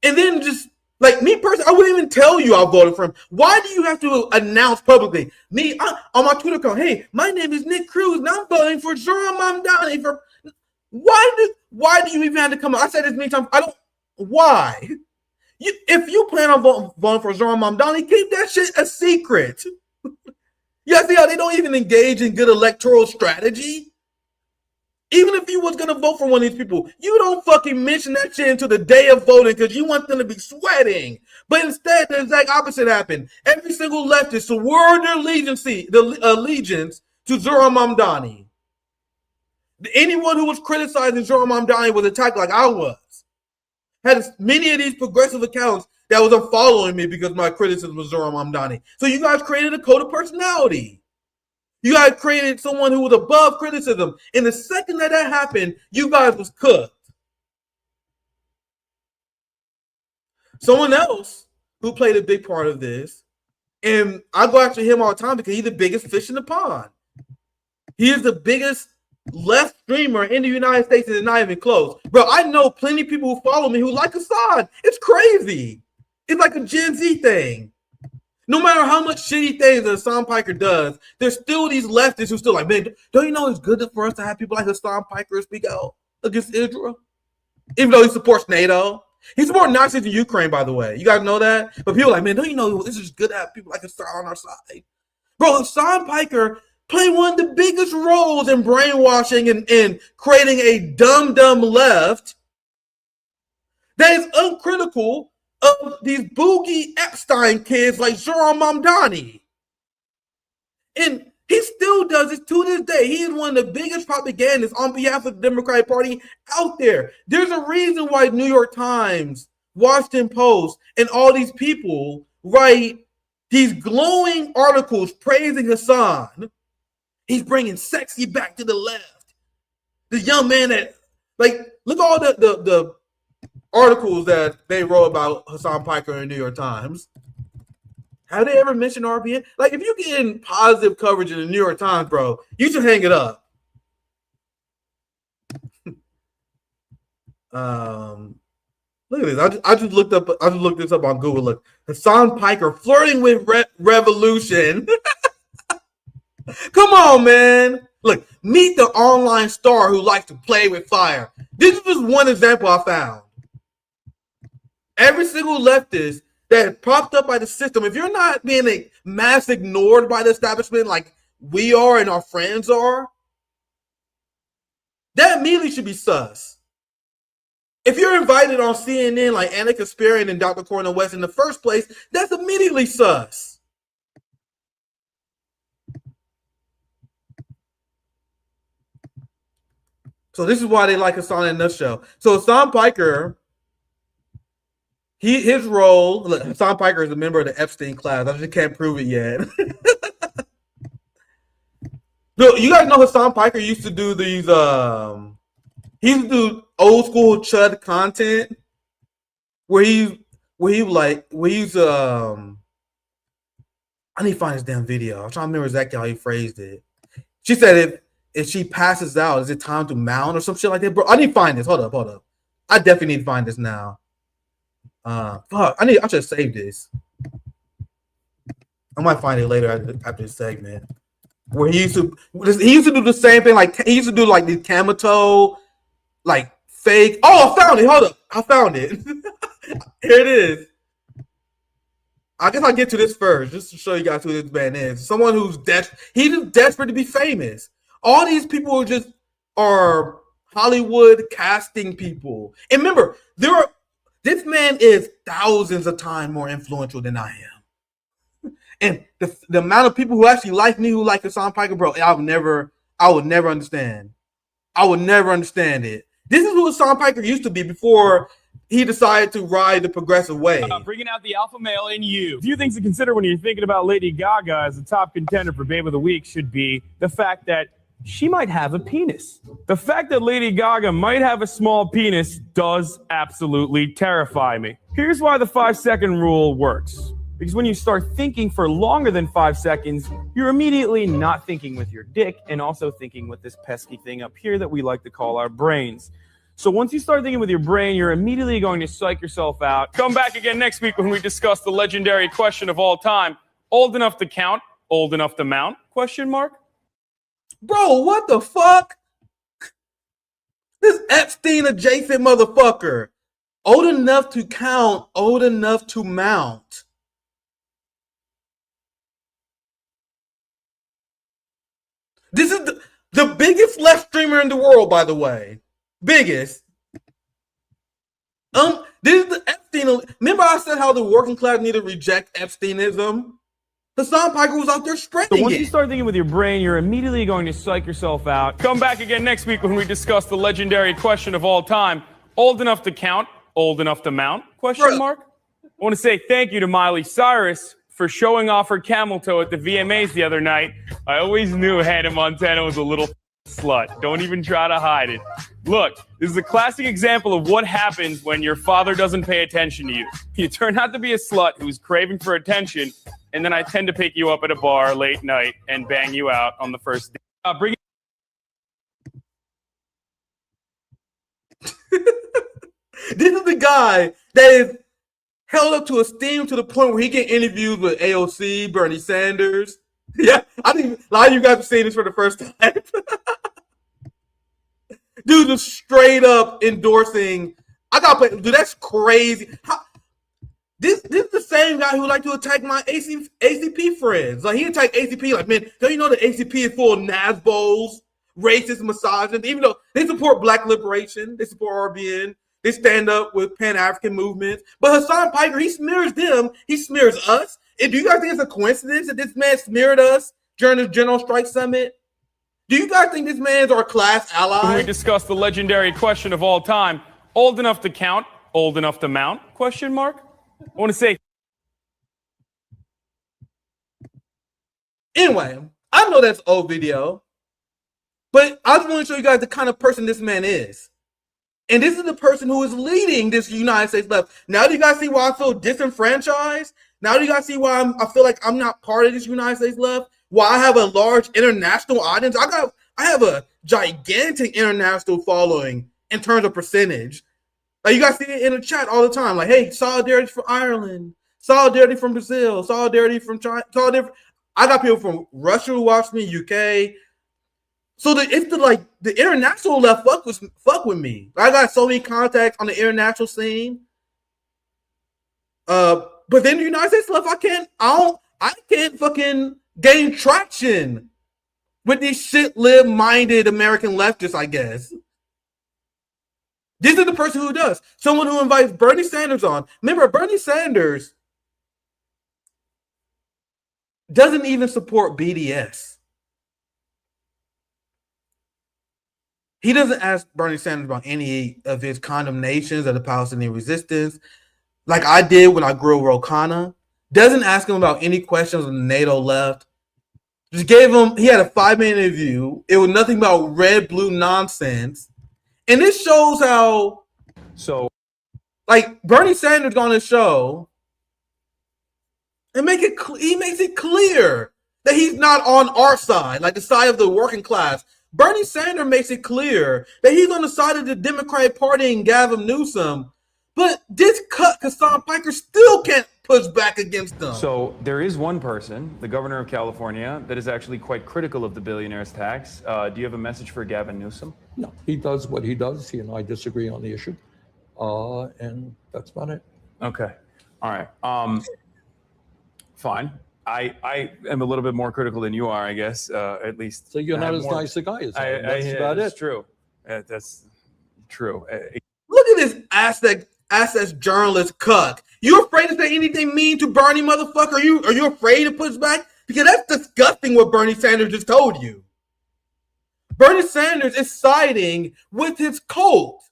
And then just, like, me personally, I wouldn't even tell you I voted for him. Why do you have to announce publicly? On my Twitter account, hey, my name is Nick Cruz, and I'm voting for Zohran Mamdani. Why do you even have to come out? I said this many times. Why? If you plan on voting for Zohran Mamdani, keep that shit a secret. You see how they don't even engage in good electoral strategy? Even if you was going to vote for one of these people, you don't fucking mention that shit until the day of voting because you want them to be sweating. But instead, the exact opposite happened. Every single leftist swore their allegiance to Zohran Mamdani. Anyone who was criticizing Zohran Mamdani was attacked like I was. Had many of these progressive accounts that was unfollowing me because my criticism was Zohran Mamdani. So you guys created a code of personality. You guys created someone who was above criticism. And the second that happened, you guys was cooked. Someone else who played a big part of this, and I go after him all the time because he's the biggest fish in the pond. He is the biggest left streamer in the United States, and it's not even close. Bro, I know plenty of people who follow me who like Hasan. It's crazy. It's like a Gen Z thing. No matter how much shitty things that Hasan Piker does, there's still these leftists who still like, man, don't you know it's good for us to have people like Hasan Piker speak out against Israel? Even though he supports NATO. He supports Nazis in Ukraine, by the way. You guys know that? But people are like, man, don't you know this is good to have people like Hasan on our side? Bro, Hasan Piker played one of the biggest roles in brainwashing and creating a dumb left that is uncritical of these boogie Epstein kids like Zohran Mamdani. And he still does it to this day. He is one of the biggest propagandists on behalf of the Democratic Party out there. There's a reason why New York Times, Washington Post, and all these people write these glowing articles praising Hasan. He's bringing sexy back to the left. The young man that, like, look at all the articles that they wrote about Hasan Piker in the New York Times. Have they ever mentioned RBN? Like, if you're getting positive coverage in the New York Times, bro, you should hang it up. Look at this. I just looked this up on Google. Look, Hasan Piker flirting with revolution. Come on, man. Look, meet the online star who likes to play with fire. This is just one example I found. Every single leftist that propped up by the system, if you're not being a mass ignored by the establishment like we are and our friends are, that immediately should be sus. If you're invited on CNN like Anna Kasparian and Dr. Cornel West in the first place, that's immediately sus. So this is why they like Hasan in a nutshell. So Hasan Piker, his role, look, Hasan Piker is a member of the Epstein class. I just can't prove it yet. Look, you guys know Hasan Piker used to do these, he used to do old school chud content where I need to find this damn video. I'm trying to remember exactly how he phrased it. She said if she passes out, is it time to mount or some shit like that? Bro, I need to find this. Hold up. I definitely need to find this now. Fuck, I should save this. I might find it later after this segment. Where he used to do the same thing, like he used to do like the Kamito, like fake. Oh, I found it. Hold up. I found it. Here it is. I guess I'll get to this first, just to show you guys who this man is. Someone who's he's just desperate to be famous. All these people are Hollywood casting people. And remember, this man is thousands of times more influential than I am. And the amount of people who actually like me, who like Hasan Piker, bro, I would never understand. I would never understand it. This is who Hasan Piker used to be before he decided to ride the progressive way. Bringing out the alpha male in you. A few things to consider when you're thinking about Lady Gaga as the top contender for Babe of the Week should be the fact that she might have a penis. The fact that Lady Gaga might have a small penis does absolutely terrify me. Here's why the 5-second rule works. Because when you start thinking for longer than 5 seconds, you're immediately not thinking with your dick and also thinking with this pesky thing up here that we like to call our brains. So once you start thinking with your brain, you're immediately going to psych yourself out. Come back again next week when we discuss the legendary question of all time. Old enough to count, old enough to mount? Question mark? Bro, what the fuck? This Epstein adjacent motherfucker. Old enough to count, old enough to mount. This is the biggest left streamer in the world, by the way. Biggest. This is the Epstein. Remember I said how the working class need to reject Epsteinism? Hasan Piker was out there spreading So once it. you start thinking with your brain, you're immediately going to psych yourself out. Come back again next week when we discuss the legendary question of all time. Old enough to count, old enough to mount? Question mark? I want to say thank you to Miley Cyrus for showing off her camel toe at the VMAs the other night. I always knew Hannah Montana was a little slut. Don't even try to hide it. Look, this is a classic example of what happens when your father doesn't pay attention to you. You turn out to be a slut who's craving for attention, and then I tend to pick you up at a bar late night and bang you out on the first day. Bring This is the guy that is held up to esteem to the point where he get interviews with AOC, Bernie Sanders. Yeah, I think a lot of you guys have seen this for the first time. Dude was straight up endorsing. Dude, that's crazy. This is the same guy who like to attack my ACP friends. Like he attacked ACP. Like, man, don't you know the ACP is full of Nazbos, racist, misogynist? Even though they support Black liberation, they support RBN, they stand up with Pan-African movements. But Hasan Piker, he smears them. He smears us. And do you guys think it's a coincidence that this man smeared us during the General Strike Summit? Do you guys think this man's our class ally? We discussed the legendary question of all time: old enough to count, old enough to mount? Question mark. I want to say. Anyway, I know that's old video, but I just want to show you guys the kind of person this man is. And this is the person who is leading this United States left. Now do you guys see why I feel disenfranchised? Now do you guys see why I feel like I'm not part of this United States left? Why I have a large international audience? I have a gigantic international following in terms of percentage. Like you guys see it in the chat all the time. Like, hey, solidarity for Ireland, solidarity from Brazil, solidarity from China. I got people from Russia who watch me, UK. So the international left fuck with me. I got so many contacts on the international scene. But then the United States left, I can't fucking gain traction with these shit-lib-minded American leftists, I guess. This is the person who does. Someone who invites Bernie Sanders on. Remember, Bernie Sanders doesn't even support BDS. He doesn't ask Bernie Sanders about any of his condemnations of the Palestinian resistance, like I did when I grew Rokana. Doesn't ask him about any questions on the NATO left. Just gave him, he had a 5-minute interview. It was nothing but red, blue nonsense. And this shows how, like Bernie Sanders on his show, and he makes it clear that he's not on our side, like the side of the working class. Bernie Sanders makes it clear that he's on the side of the Democratic Party and Gavin Newsom, but this Hasan Piker still can't push back against them. So there is one person, the governor of California, that is actually quite critical of the billionaire's tax. Do you have a message for Gavin Newsom? No, he does what he does. He and I disagree on the issue, and that's about it. Okay, all right. Fine. I am a little bit more critical than you are, I guess. At least. So you're not as nice a guy as I am. That's about it. That's true. That's true. Look at this assets journalist cuck. You afraid to say anything mean to Bernie, motherfucker? Are you afraid to push back? Because that's disgusting what Bernie Sanders just told you. Bernie Sanders is siding with his cult,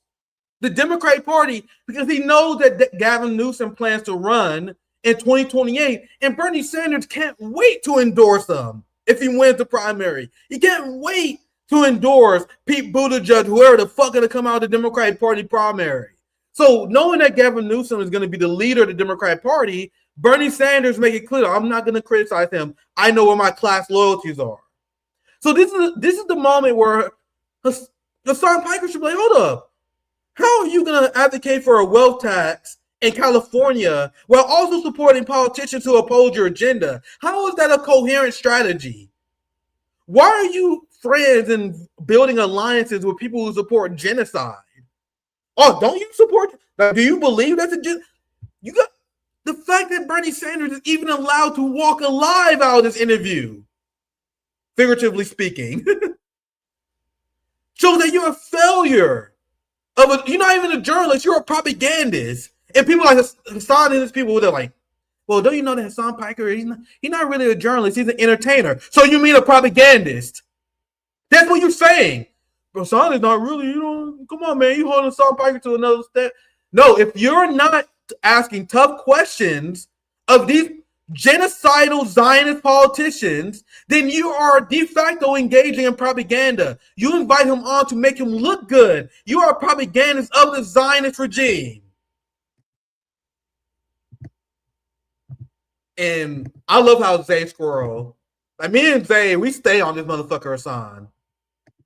the Democratic Party, because he knows that Gavin Newsom plans to run in 2028, and Bernie Sanders can't wait to endorse him if he wins the primary. He can't wait to endorse Pete Buttigieg, whoever the fuck gonna come out of the Democratic Party primary. So knowing that Gavin Newsom is going to be the leader of the Democratic Party, Bernie Sanders make it clear, I'm not going to criticize him. I know where my class loyalties are. So this is the moment where Hasan Piker should be like, hold up. How are you going to advocate for a wealth tax in California while also supporting politicians who oppose your agenda? How is that a coherent strategy? Why are you friends and building alliances with people who support genocide? Oh, don't you support? Do you believe that's you got the fact that Bernie Sanders is even allowed to walk alive out of this interview, figuratively speaking, shows that you're a failure. You're not even a journalist. You're a propagandist. And people like Hasan and his people, they're like, well, don't you know that Hasan Piker, he's not really a journalist. He's an entertainer. So you mean a propagandist? That's what you're saying. Hasan is not really, come on, man. You holding Hasan Piker to another step. No, if you're not asking tough questions of these genocidal Zionist politicians, then you are de facto engaging in propaganda. You invite him on to make him look good. You are propagandists of the Zionist regime. And I love how Zay Squirrel, like me and Zay, we stay on this motherfucker Hasan.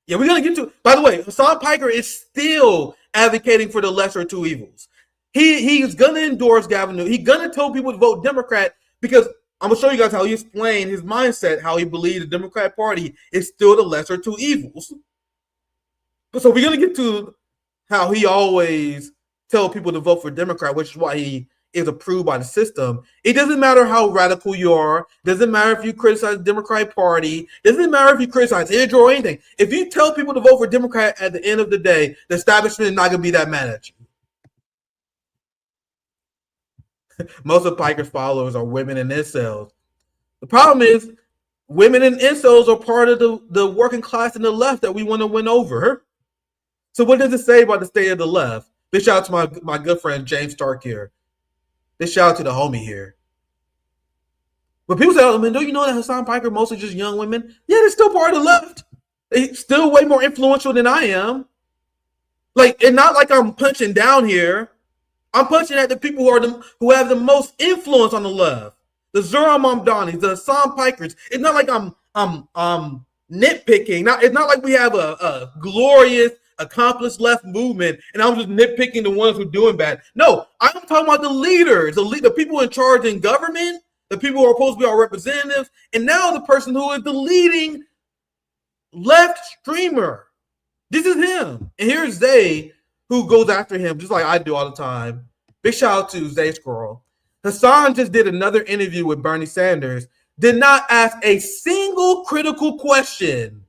Yeah, we're gonna get to. By the way, Hasan Piker is still advocating for the lesser of two evils. He's gonna endorse Gavin Newsom. He's gonna tell people to vote Democrat because I'm gonna show you guys how he explained his mindset, how he believes the Democratic Party is still the lesser of two evils. So we're gonna get to how he always tell people to vote for Democrat, which is why he is approved by the system. It doesn't matter how radical you are. Doesn't matter if you criticize the Democratic Party. Doesn't matter if you criticize Israel or anything. If you tell people to vote for Democrat at the end of the day, the establishment is not going to be that mad at you. Most of Piker's followers are women and incels. The problem is women and incels are part of the working class and the left that we want to win over. So what does it say about the state of the left? Big shout out to my good friend James Stark here. Big shout out to the homie here. But people say, oh, man, don't you know that Hasan Piker mostly just young women? Yeah, they're still part of the left. They're still way more influential than I am. Like, it's not like I'm punching down here. I'm punching at the people who have the most influence on the left. The Zohran Mamdani, the Hasan Pikers. It's not like I'm nitpicking. It's not like we have a glorious accomplished left movement, and I'm just nitpicking the ones who are doing bad. No, I'm talking about the leaders, the people in charge in government, the people who are supposed to be our representatives, and now the person who is the leading left streamer. This is him. And here's Zay, who goes after him, just like I do all the time. Big shout out to Zay Squirrel. Hasan just did another interview with Bernie Sanders, did not ask a single critical question,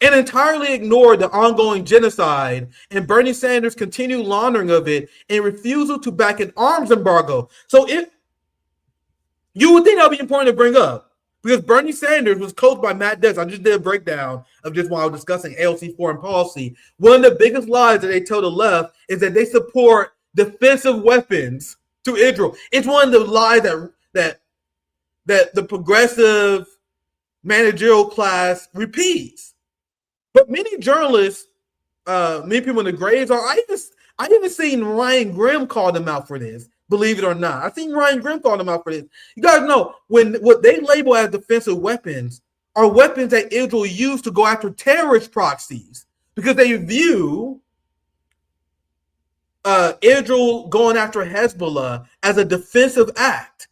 and entirely ignored the ongoing genocide and Bernie Sanders' continued laundering of it and refusal to back an arms embargo. So you would think that would be important to bring up because Bernie Sanders was coached by Matt Gaetz. I just did a breakdown of this while I was discussing AOC foreign policy. One of the biggest lies that they tell the left is that they support defensive weapons to Israel. It's one of the lies that the progressive managerial class repeats. But many journalists, many people in the grades I even seen Ryan Grimm call them out for this, believe it or not. I seen Ryan Grimm call them out for this. You guys know what they label as defensive weapons are weapons that Israel used to go after terrorist proxies because they view Israel going after Hezbollah as a defensive act.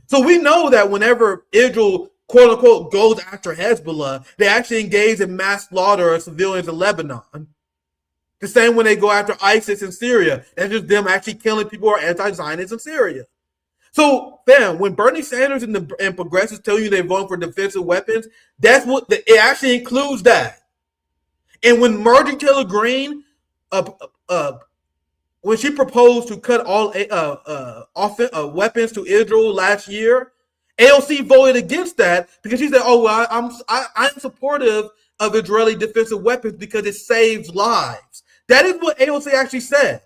So we know that whenever Israel quote unquote goes after Hezbollah, they actually engage in mass slaughter of civilians in Lebanon. The same when they go after ISIS in Syria. That's just them actually killing people who are anti-Zionists in Syria. So, fam, when Bernie Sanders and progressives tell you they're voting for defensive weapons, that's what it actually includes that. And when Marjorie Taylor Greene, when she proposed to cut all weapons to Israel last year, AOC voted against that because she said, "Oh, well, I'm supportive of Israeli defensive weapons because it saves lives." That is what AOC actually said.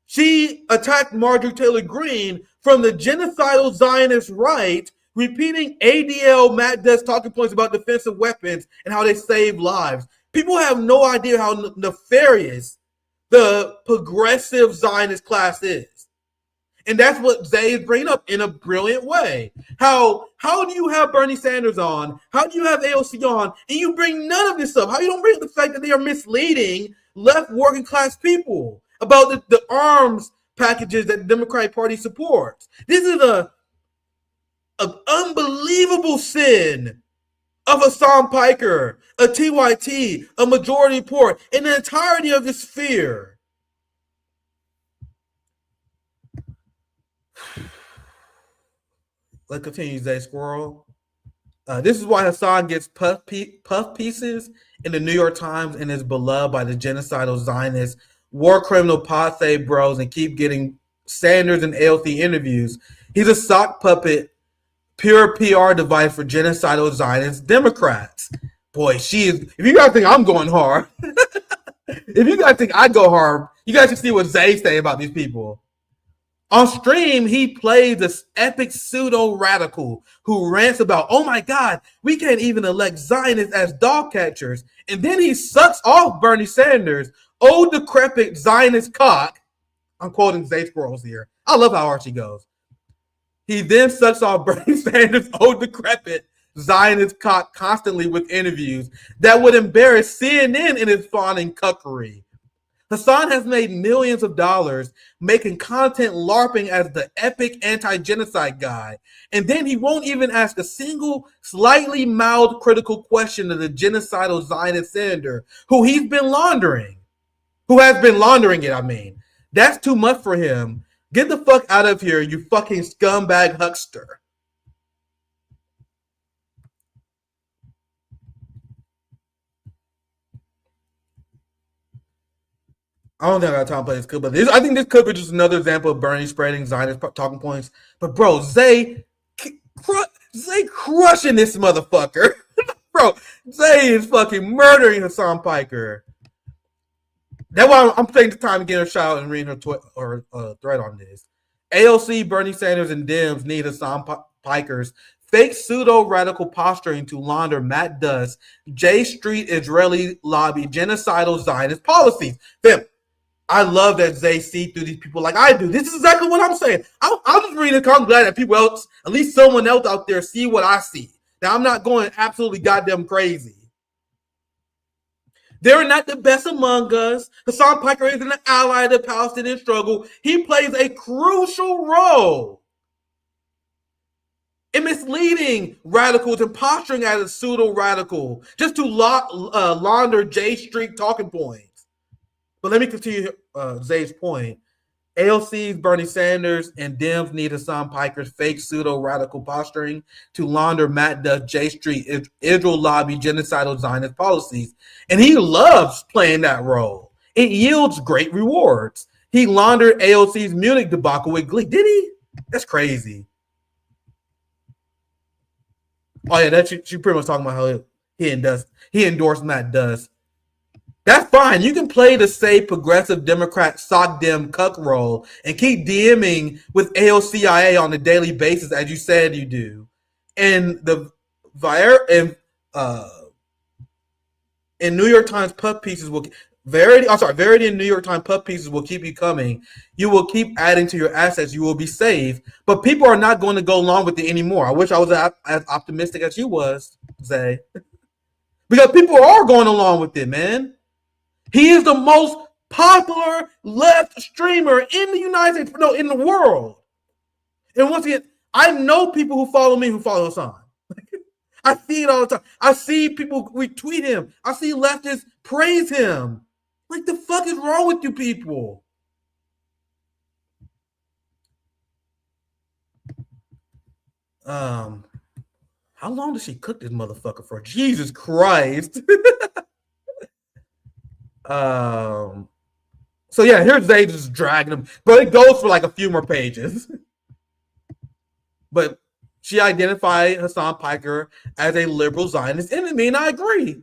She attacked Marjorie Taylor Greene from the genocidal Zionist right, repeating ADL Matt Gaetz talking points about defensive weapons and how they save lives. People have no idea how nefarious the progressive Zionist class is. And that's what Zay is bringing up in a brilliant way. How do you have Bernie Sanders on? How do you have AOC on? And you bring none of this up? How you don't bring up the fact that they are misleading left working class people about the arms packages that the Democratic Party supports? This is an unbelievable sin of Hasan Piker, a TYT, a majority report, and the entirety of this sphere. Let's continue, Zay Squirrel. This is why Hasan gets puff pieces in the New York Times and is beloved by the genocidal Zionist war criminal Patsy bros and keep getting Sanders and AOC interviews. He's a sock puppet, pure PR device for genocidal Zionist Democrats. Boy, she is. If you guys think I'm going hard, if you guys think I go hard, you guys can see what Zay say about these people. On stream, he plays this epic pseudo-radical who rants about, oh my God, we can't even elect Zionists as dog catchers. And then he sucks off Bernie Sanders, old decrepit Zionist cock. I'm quoting Zay Squirrels here. I love how Archie goes. He then sucks off Bernie Sanders' old decrepit Zionist cock constantly with interviews that would embarrass CNN in its fawning cuckery. Hasan has made millions of dollars making content LARPing as the epic anti-genocide guy. And then he won't even ask a single slightly mild critical question to the genocidal Zionist senator who has been laundering it, I mean. That's too much for him. Get the fuck out of here, you fucking scumbag huckster. I don't think I got time to play this clip, but I think this clip is just another example of Bernie spreading Zionist talking points. But bro, Zay crushing this motherfucker. Bro, Zay is fucking murdering Hasan Piker. That's why I'm taking the time to get her shout out and reading her thread on this. AOC, Bernie Sanders, and Dems need Hasan Piker's fake pseudo-radical posturing to launder Matt Duss, J Street Israeli lobby genocidal Zionist policies. Them. I love that Zay see through these people like I do. This is exactly what I'm saying. I'll just read it. I'm glad that people else, at least someone else out there, see what I see. Now, I'm not going absolutely goddamn crazy. They're not the best among us. Hasan Piker is an ally of the Palestinian struggle. He plays a crucial role in misleading radicals and posturing as a pseudo-radical just to launder J Street talking points. But let me continue Zay's point. AOC's Bernie Sanders and Dems need Hasan Piker's fake pseudo-radical posturing to launder Matt Duss, J Street, Israel lobby, genocidal Zionist policies. And he loves playing that role. It yields great rewards. He laundered AOC's Munich debacle with glee. Did he? That's crazy. Oh, yeah, she pretty much talking about how he endorsed Matt Duss. That's fine. You can play the say progressive Democrat sock dem cuck role and keep DMing with AOCIA on a daily basis as you said you do. And the in New York Times puff pieces will Verity and New York Times puff pieces will keep you coming. You will keep adding to your assets. You will be safe. But people are not going to go along with it anymore. I wish I was as optimistic as you was, Zay. Because people are going along with it, man. He is the most popular left streamer in the United States, no, in the world. And once again, I know people who follow me who follow Hasan. I see it all the time. I see people retweet him. I see leftists praise him. Like, the fuck is wrong with you people? How long does she cook this motherfucker for? Jesus Christ. So yeah, here's Zay just dragging him, but it goes for like a few more pages. But she identified Hasan Piker as a liberal Zionist enemy, and I agree.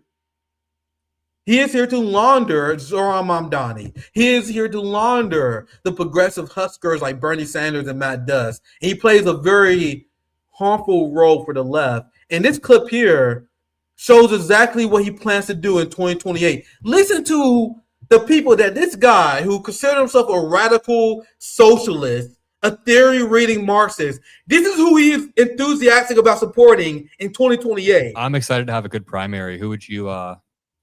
He is here to launder Zohran Mamdani. He is here to launder the progressive huskers like Bernie Sanders and Matt Duss. And he plays a very harmful role for the left. And this clip here shows exactly what he plans to do in 2028. Listen to the people that this guy who considers himself a radical socialist, a theory-reading Marxist, this is who he is enthusiastic about supporting in 2028. I'm excited to have a good primary. Who would you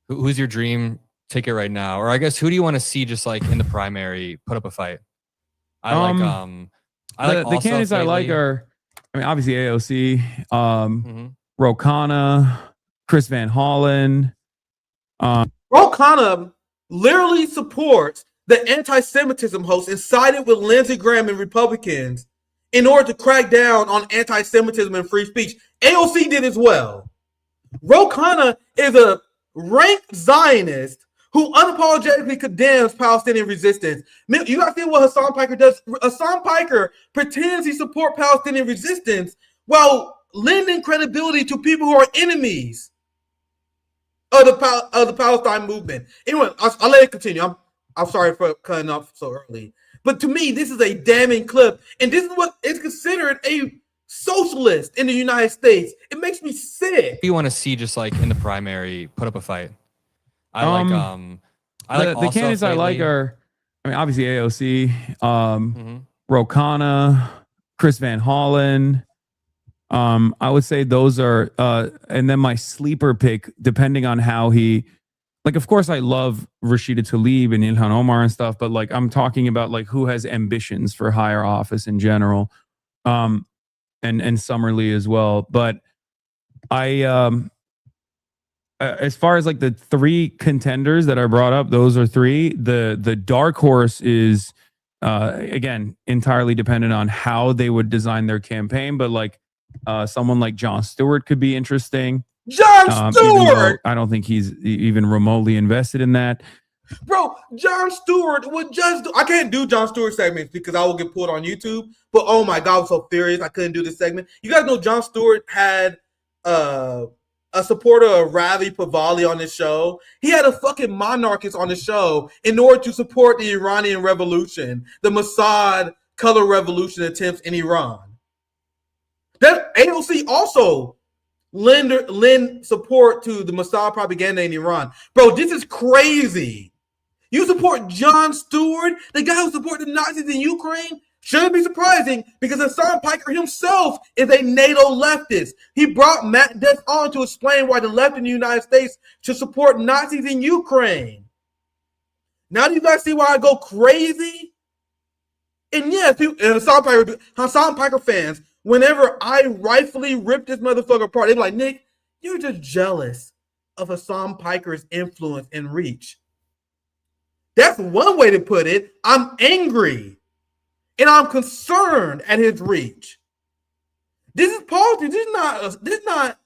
who's your dream ticket right now? Or I guess who do you want to see just like in the primary put up a fight? I like the candidates I like are, I mean, obviously AOC, Ro Khanna, Chris Van Hollen. Ro Khanna literally supports the anti-Semitism host and sided with Lindsey Graham and Republicans in order to crack down on anti-Semitism and free speech. AOC did as well. Ro Khanna is a ranked Zionist who unapologetically condemns Palestinian resistance. You gotta see what Hasan Piker does. Hasan Piker pretends he supports Palestinian resistance while lending credibility to people who are enemies of the Palestine movement. Anyway, I'll let it continue. I'm sorry for cutting off so early. But to me, this is a damning clip. And this is what is considered a socialist in the United States. It makes me sick. You want to see just like in the primary put up a fight? I like the candidates I like are, I mean, obviously AOC, Rokana, Chris Van Hollen. I would say those are, and then my sleeper pick, depending on how he, like, of course I love Rashida Tlaib and Ilhan Omar and stuff, but like I'm talking about like who has ambitions for higher office in general, and Summerlee as well. But as far as like the three contenders that I brought up, those are three. The dark horse is again entirely dependent on how they would design their campaign, but like someone like Jon Stewart could be interesting. Jon Stewart! I don't think he's even remotely invested in that. Bro, Jon Stewart would just do, I can't do Jon Stewart segments because I will get pulled on YouTube. But oh my God, I was so furious I couldn't do this segment. You guys know Jon Stewart had a supporter of Ravi Pavali on his show. He had a fucking monarchist on the show in order to support the Iranian revolution, the Mossad color revolution attempts in Iran. That AOC also lend support to the Mossad propaganda in Iran. Bro, this is crazy. You support Jon Stewart, the guy who supported the Nazis in Ukraine? Shouldn't be surprising because Hasan Piker himself is a NATO leftist. He brought Matt Death on to explain why the left in the United States should support Nazis in Ukraine. Now do you guys see why I go crazy? And yes, Hasan Piker fans, whenever I rightfully rip this motherfucker apart, they're like, Nick, you're just jealous of Hasan Piker's influence and reach. That's one way to put it. I'm angry. And I'm concerned at his reach. This is politics. This is not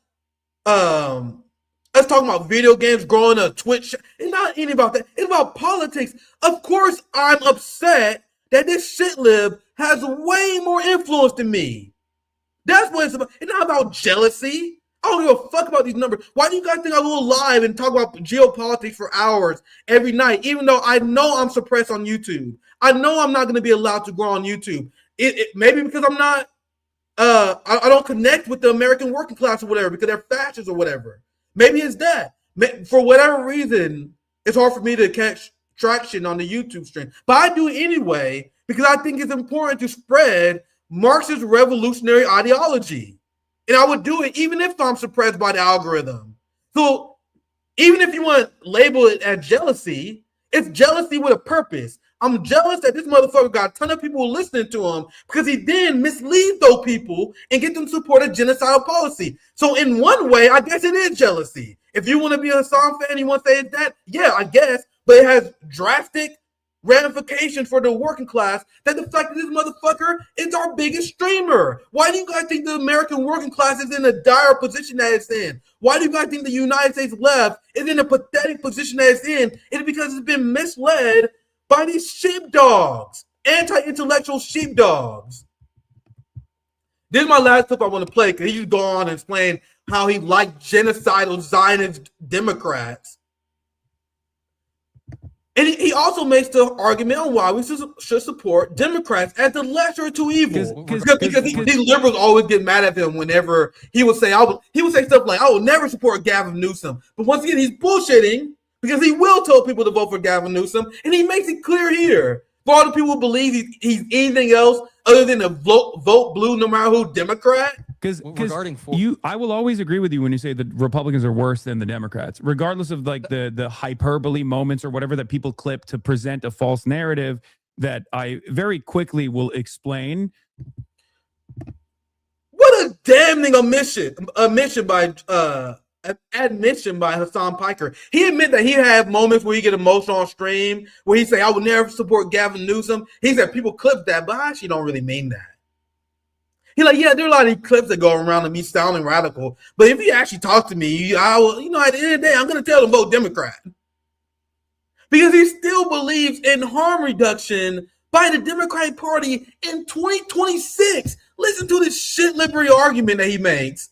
us talking about video games, growing a Twitch. It's not anything about that. It's about politics. Of course, I'm upset that this shit lib has way more influence than me. That's what it's about. It's not about jealousy. I don't give a fuck about these numbers. Why do you guys think I go live and talk about geopolitics for hours every night, even though I know I'm suppressed on YouTube? I know I'm not going to be allowed to grow on YouTube. Maybe because I'm not, I don't connect with the American working class or whatever because they're fascists or whatever. Maybe it's that. For whatever reason, it's hard for me to catch traction on the YouTube stream. But I do it anyway because I think it's important to spread Marxist revolutionary ideology. And I would do it even if I'm suppressed by the algorithm. So even if you want to label it as jealousy, it's jealousy with a purpose. I'm jealous that this motherfucker got a ton of people listening to him because he then misleads those people and get them to support a genocidal policy. So in one way, I guess it is jealousy. If you want to be a Hasan fan, you want to say it's that, yeah, I guess. But it has drastic ramifications for the working class that the fact that this motherfucker is our biggest streamer. Why do you guys think the American working class is in a dire position that it's in? Why do you guys think the United States left is in a pathetic position that it's in? It's because it's been misled by these sheepdogs, anti-intellectual sheepdogs. This is my last clip I want to play because he just go on and explain how he liked genocidal Zionist Democrats. And he also makes the argument on why we should support Democrats as the lesser of two evils. Because these liberals always get mad at him whenever he would say stuff like, I will never support Gavin Newsom. But once again, he's bullshitting because he will tell people to vote for Gavin Newsom. And he makes it clear here. For all the people who believe he's anything else other than a vote blue no matter who Democrat. Because I will always agree with you when you say the Republicans are worse than the Democrats, regardless of like the hyperbole moments or whatever that people clip to present a false narrative that I very quickly will explain. What a damning admission by Hasan Piker. He admitted that he had moments where he get emotional on stream, where he say, I would never support Gavin Newsom. He said people clip that, but I actually don't really mean that. He's like, yeah, there are a lot of clips that go around of me sounding radical, but if he actually talks to me, I will, at the end of the day, I'm going to tell him vote Democrat. Because he still believes in harm reduction by the Democratic Party in 2026. Listen to this shit liberty argument that he makes.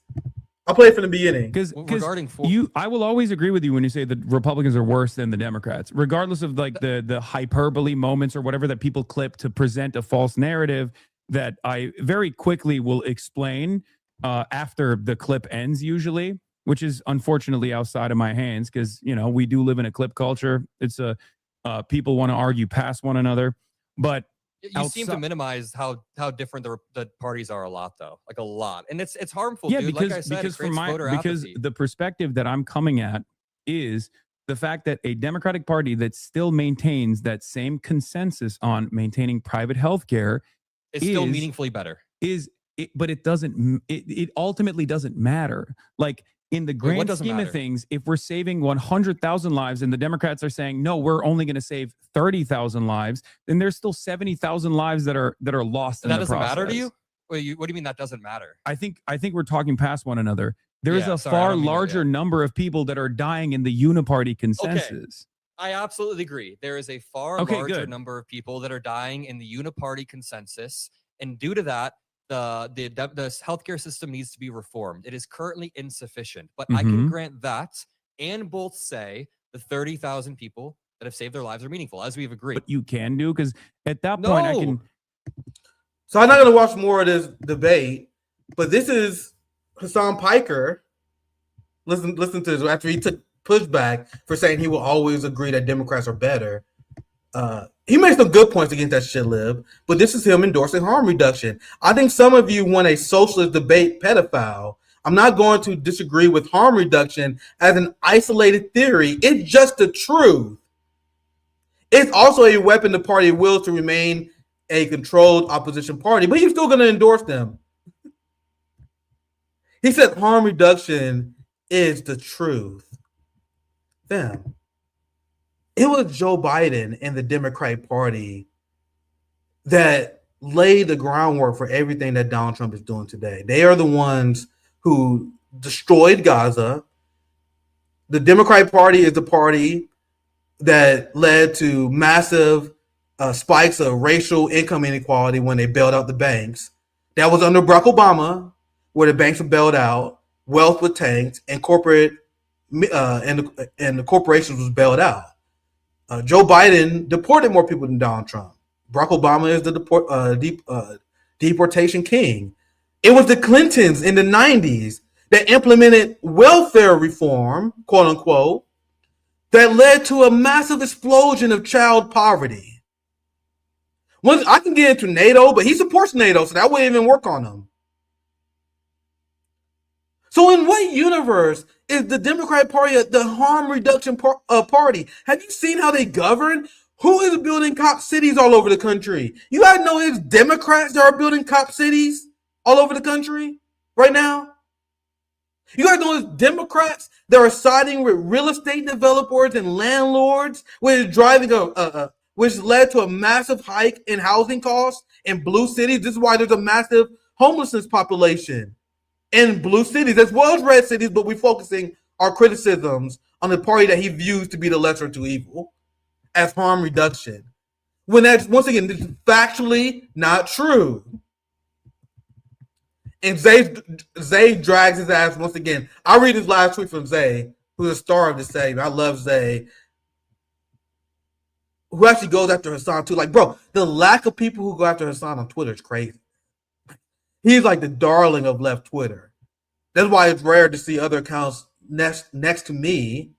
I'll play it from the beginning. Because regarding I will always agree with you when you say that Republicans are worse than the Democrats, regardless of like the hyperbole moments or whatever that people clip to present a false narrative that I very quickly will explain after the clip ends, usually, which is unfortunately outside of my hands because, you know, we do live in a clip culture. It's people want to argue past one another, but you seem to minimize how different the parties are a lot, though, like a lot, and it's harmful. Yeah, dude. because like I said, because it creates voter apathy. the perspective that I'm coming at is the fact that a Democratic Party that still maintains that same consensus on maintaining private health care is still meaningfully better. But it doesn't. It ultimately doesn't matter. Like in the grand scheme of things, if we're saving 100,000 lives and the Democrats are saying, no, we're only going to save 30,000 lives, then there's still 70,000 lives that are lost. And that doesn't matter to you? What do you mean that doesn't matter? I think we're talking past one another. There is a far larger number of people that are dying in the uniparty consensus. Okay. I absolutely agree. There is a far larger number of people that are dying in the uniparty consensus. And due to that, the healthcare system needs to be reformed. It is currently insufficient, but I can grant that and both say the 30,000 people that have saved their lives are meaningful, as we've agreed. But you can do, because at that point I can. So I'm not going to watch more of this debate, but this is Hasan Piker. Listen to this after he took pushback for saying he will always agree that Democrats are better. He made some good points against that shit lib, but this is him endorsing harm reduction. I think some of you want a socialist debate pedophile. I'm not going to disagree with harm reduction as an isolated theory. It's just the truth. It's also a weapon the party wills to remain a controlled opposition party, but he's still going to endorse them. He said harm reduction is the truth. Fam. It was Joe Biden and the Democratic Party that laid the groundwork for everything that Donald Trump is doing today. They are the ones who destroyed Gaza. The Democratic Party is the party that led to massive spikes of racial income inequality when they bailed out the banks. That was under Barack Obama, where the banks were bailed out, wealth was tanked, and corporate and the corporations was bailed out. Joe Biden deported more people than Donald Trump. Barack Obama is the deportation king. It was the Clintons in the 90s that implemented welfare reform, quote unquote, that led to a massive explosion of child poverty. I can get into NATO, but he supports NATO, so that wouldn't even work on him. So in what universe is the Democratic Party the harm reduction party? Have you seen how they govern? Who is building cop cities all over the country? You guys know it's Democrats that are building cop cities all over the country right now? You guys know it's Democrats that are siding with real estate developers and landlords, which led to a massive hike in housing costs in blue cities. This is why there's a massive homelessness population in blue cities as well as red cities, but we're focusing our criticisms on the party that he views to be the lesser of two evil as harm reduction. When that's, once again, this is factually not true. And Zay drags his ass once again. I'll read his last tweet from Zay, who's a star of the segment. I love Zay, who actually goes after Hasan too. Like, bro, the lack of people who go after Hasan on Twitter is crazy. He's like the darling of left Twitter. That's why it's rare to see other accounts next to me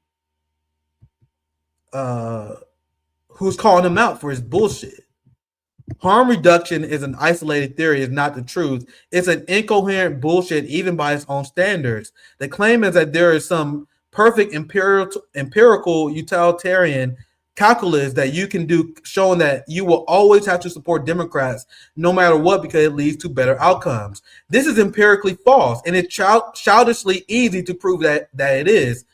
who's calling him out for his bullshit. Harm reduction is an isolated theory, is not the truth. It's an incoherent bullshit even by its own standards. The claim is that there is some perfect empirical utilitarian calculus that you can do showing that you will always have to support Democrats no matter what because it leads to better outcomes. This is empirically false, and it's childishly easy to prove that it is.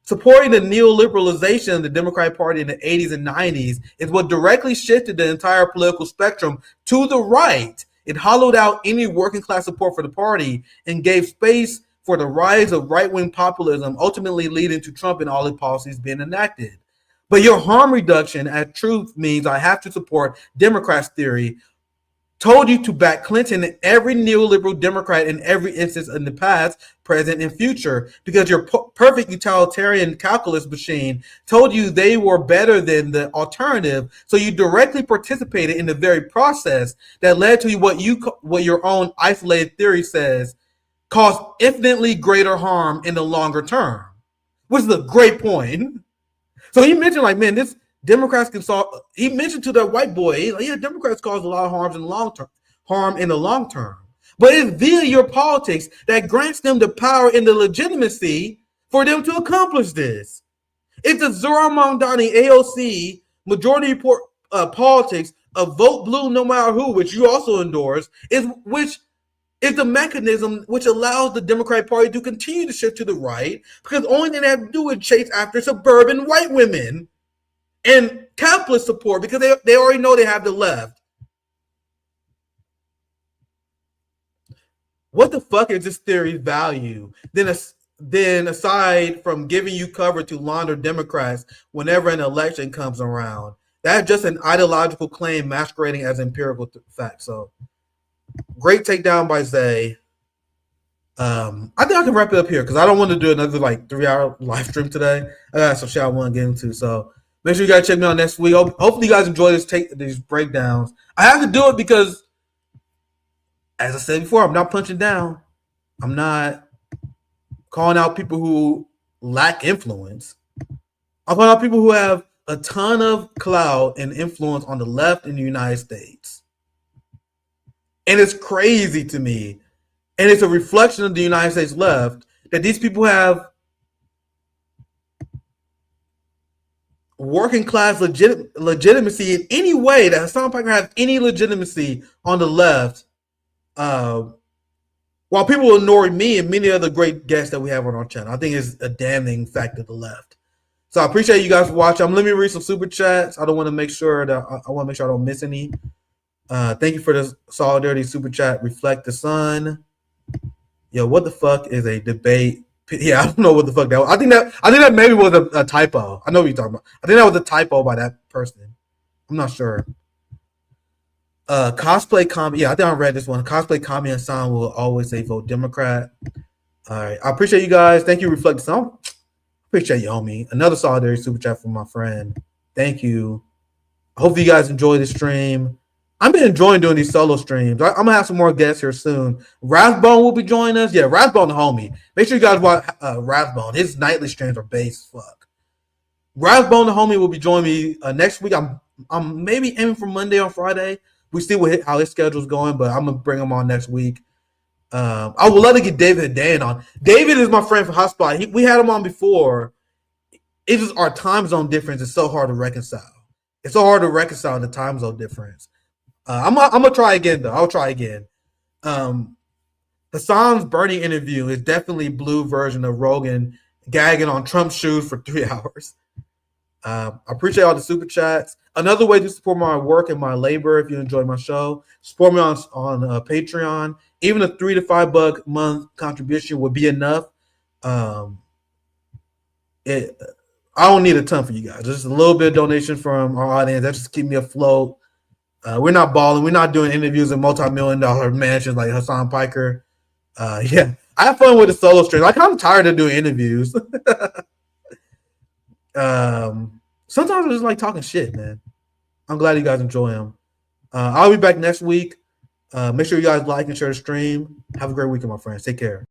Supporting the neoliberalization of the Democratic Party in the 80s and 90s is what directly shifted the entire political spectrum to the right. It hollowed out any working class support for the party and gave space for the rise of right-wing populism, ultimately leading to Trump and all his policies being enacted. But your harm reduction as truth means I have to support Democrats' theory told you to back Clinton and every neoliberal Democrat in every instance in the past, present, and future, because your perfect utilitarian calculus machine told you they were better than the alternative. So you directly participated in the very process that led to what your own isolated theory says caused infinitely greater harm in the longer term, which is a great point. So he mentioned, like, man, this Democrats can solve. He mentioned to that white boy, he's like, yeah, Democrats cause a lot of harm in the long term. But it's via your politics that grants them the power and the legitimacy for them to accomplish this. It's the Zohran Mamdani AOC majority report politics of vote blue no matter who, which you also endorse, which is the mechanism which allows the Democratic Party to continue to shift to the right, because the only thing they have to do is chase after suburban white women and capitalist support, because they already know they have the left. What the fuck is this theory's value? Then aside from giving you cover to launder Democrats whenever an election comes around, that's just an ideological claim masquerading as empirical fact. So great takedown by Zay. I think I can wrap it up here because I don't want to do another 3-hour live stream today. I got some shit I want to get into. So make sure you guys check me out next week. Hopefully you guys enjoy these breakdowns. I have to do it because, as I said before, I'm not punching down. I'm not calling out people who lack influence. I'm calling out people who have a ton of clout and influence on the left in the United States. And it's crazy to me, and it's a reflection of the United States left, that these people have working class legitimacy in any way, that Hasan Piker has any legitimacy on the left, while people ignore me and many other great guests that we have on our channel. I think it's a damning fact of the left. So I appreciate you guys for watching. Let me read some super chats. I want to make sure I don't miss any. Thank you for the solidarity super chat. Reflect the Sun. Yo, what the fuck is a debate? Yeah, I don't know what the fuck that was. I think that maybe was a typo. I know what you're talking about. I think that was a typo by that person. I'm not sure. Cosplay Commie. Yeah, I think I read this one. Cosplay Commie and Hasan will always say vote Democrat. All right. I appreciate you guys. Thank you, Reflect the Sun. Appreciate you, homie. Another solidarity super chat from my friend. Thank you. I hope you guys enjoy the stream. I've been enjoying doing these solo streams. I'm gonna have some more guests here soon. Rathbone will be joining us. Yeah, Rathbone the homie. Make sure you guys watch Rathbone. His nightly streams are base as fuck. Rathbone the homie will be joining me next week. I'm maybe aiming for Monday or Friday. We see how his schedule's going, but I'm gonna bring him on next week. I would love to get David Hadayan on. David is my friend from Hotspot. We had him on before. It's just our time zone difference is so hard to reconcile. It's so hard to reconcile the time zone difference. I'm gonna try again though. I'll try again. Hasan's Bernie interview is definitely blue version of Rogan gagging on Trump's shoes for 3 hours. I appreciate all the super chats. Another way to support my work and my labor, if you enjoy my show, support me on Patreon. Even a $3 to $5 month contribution would be enough. I don't need a ton for you guys. Just a little bit of donation from our audience. That just keep me afloat. We're not balling. We're not doing interviews in multi-million-dollar mansions like Hasan Piker. Yeah, I have fun with the solo stream. I'm kind of tired of doing interviews. Sometimes I just like talking shit, man. I'm glad you guys enjoy them. I'll be back next week. Make sure you guys like and share the stream. Have a great weekend, my friends. Take care.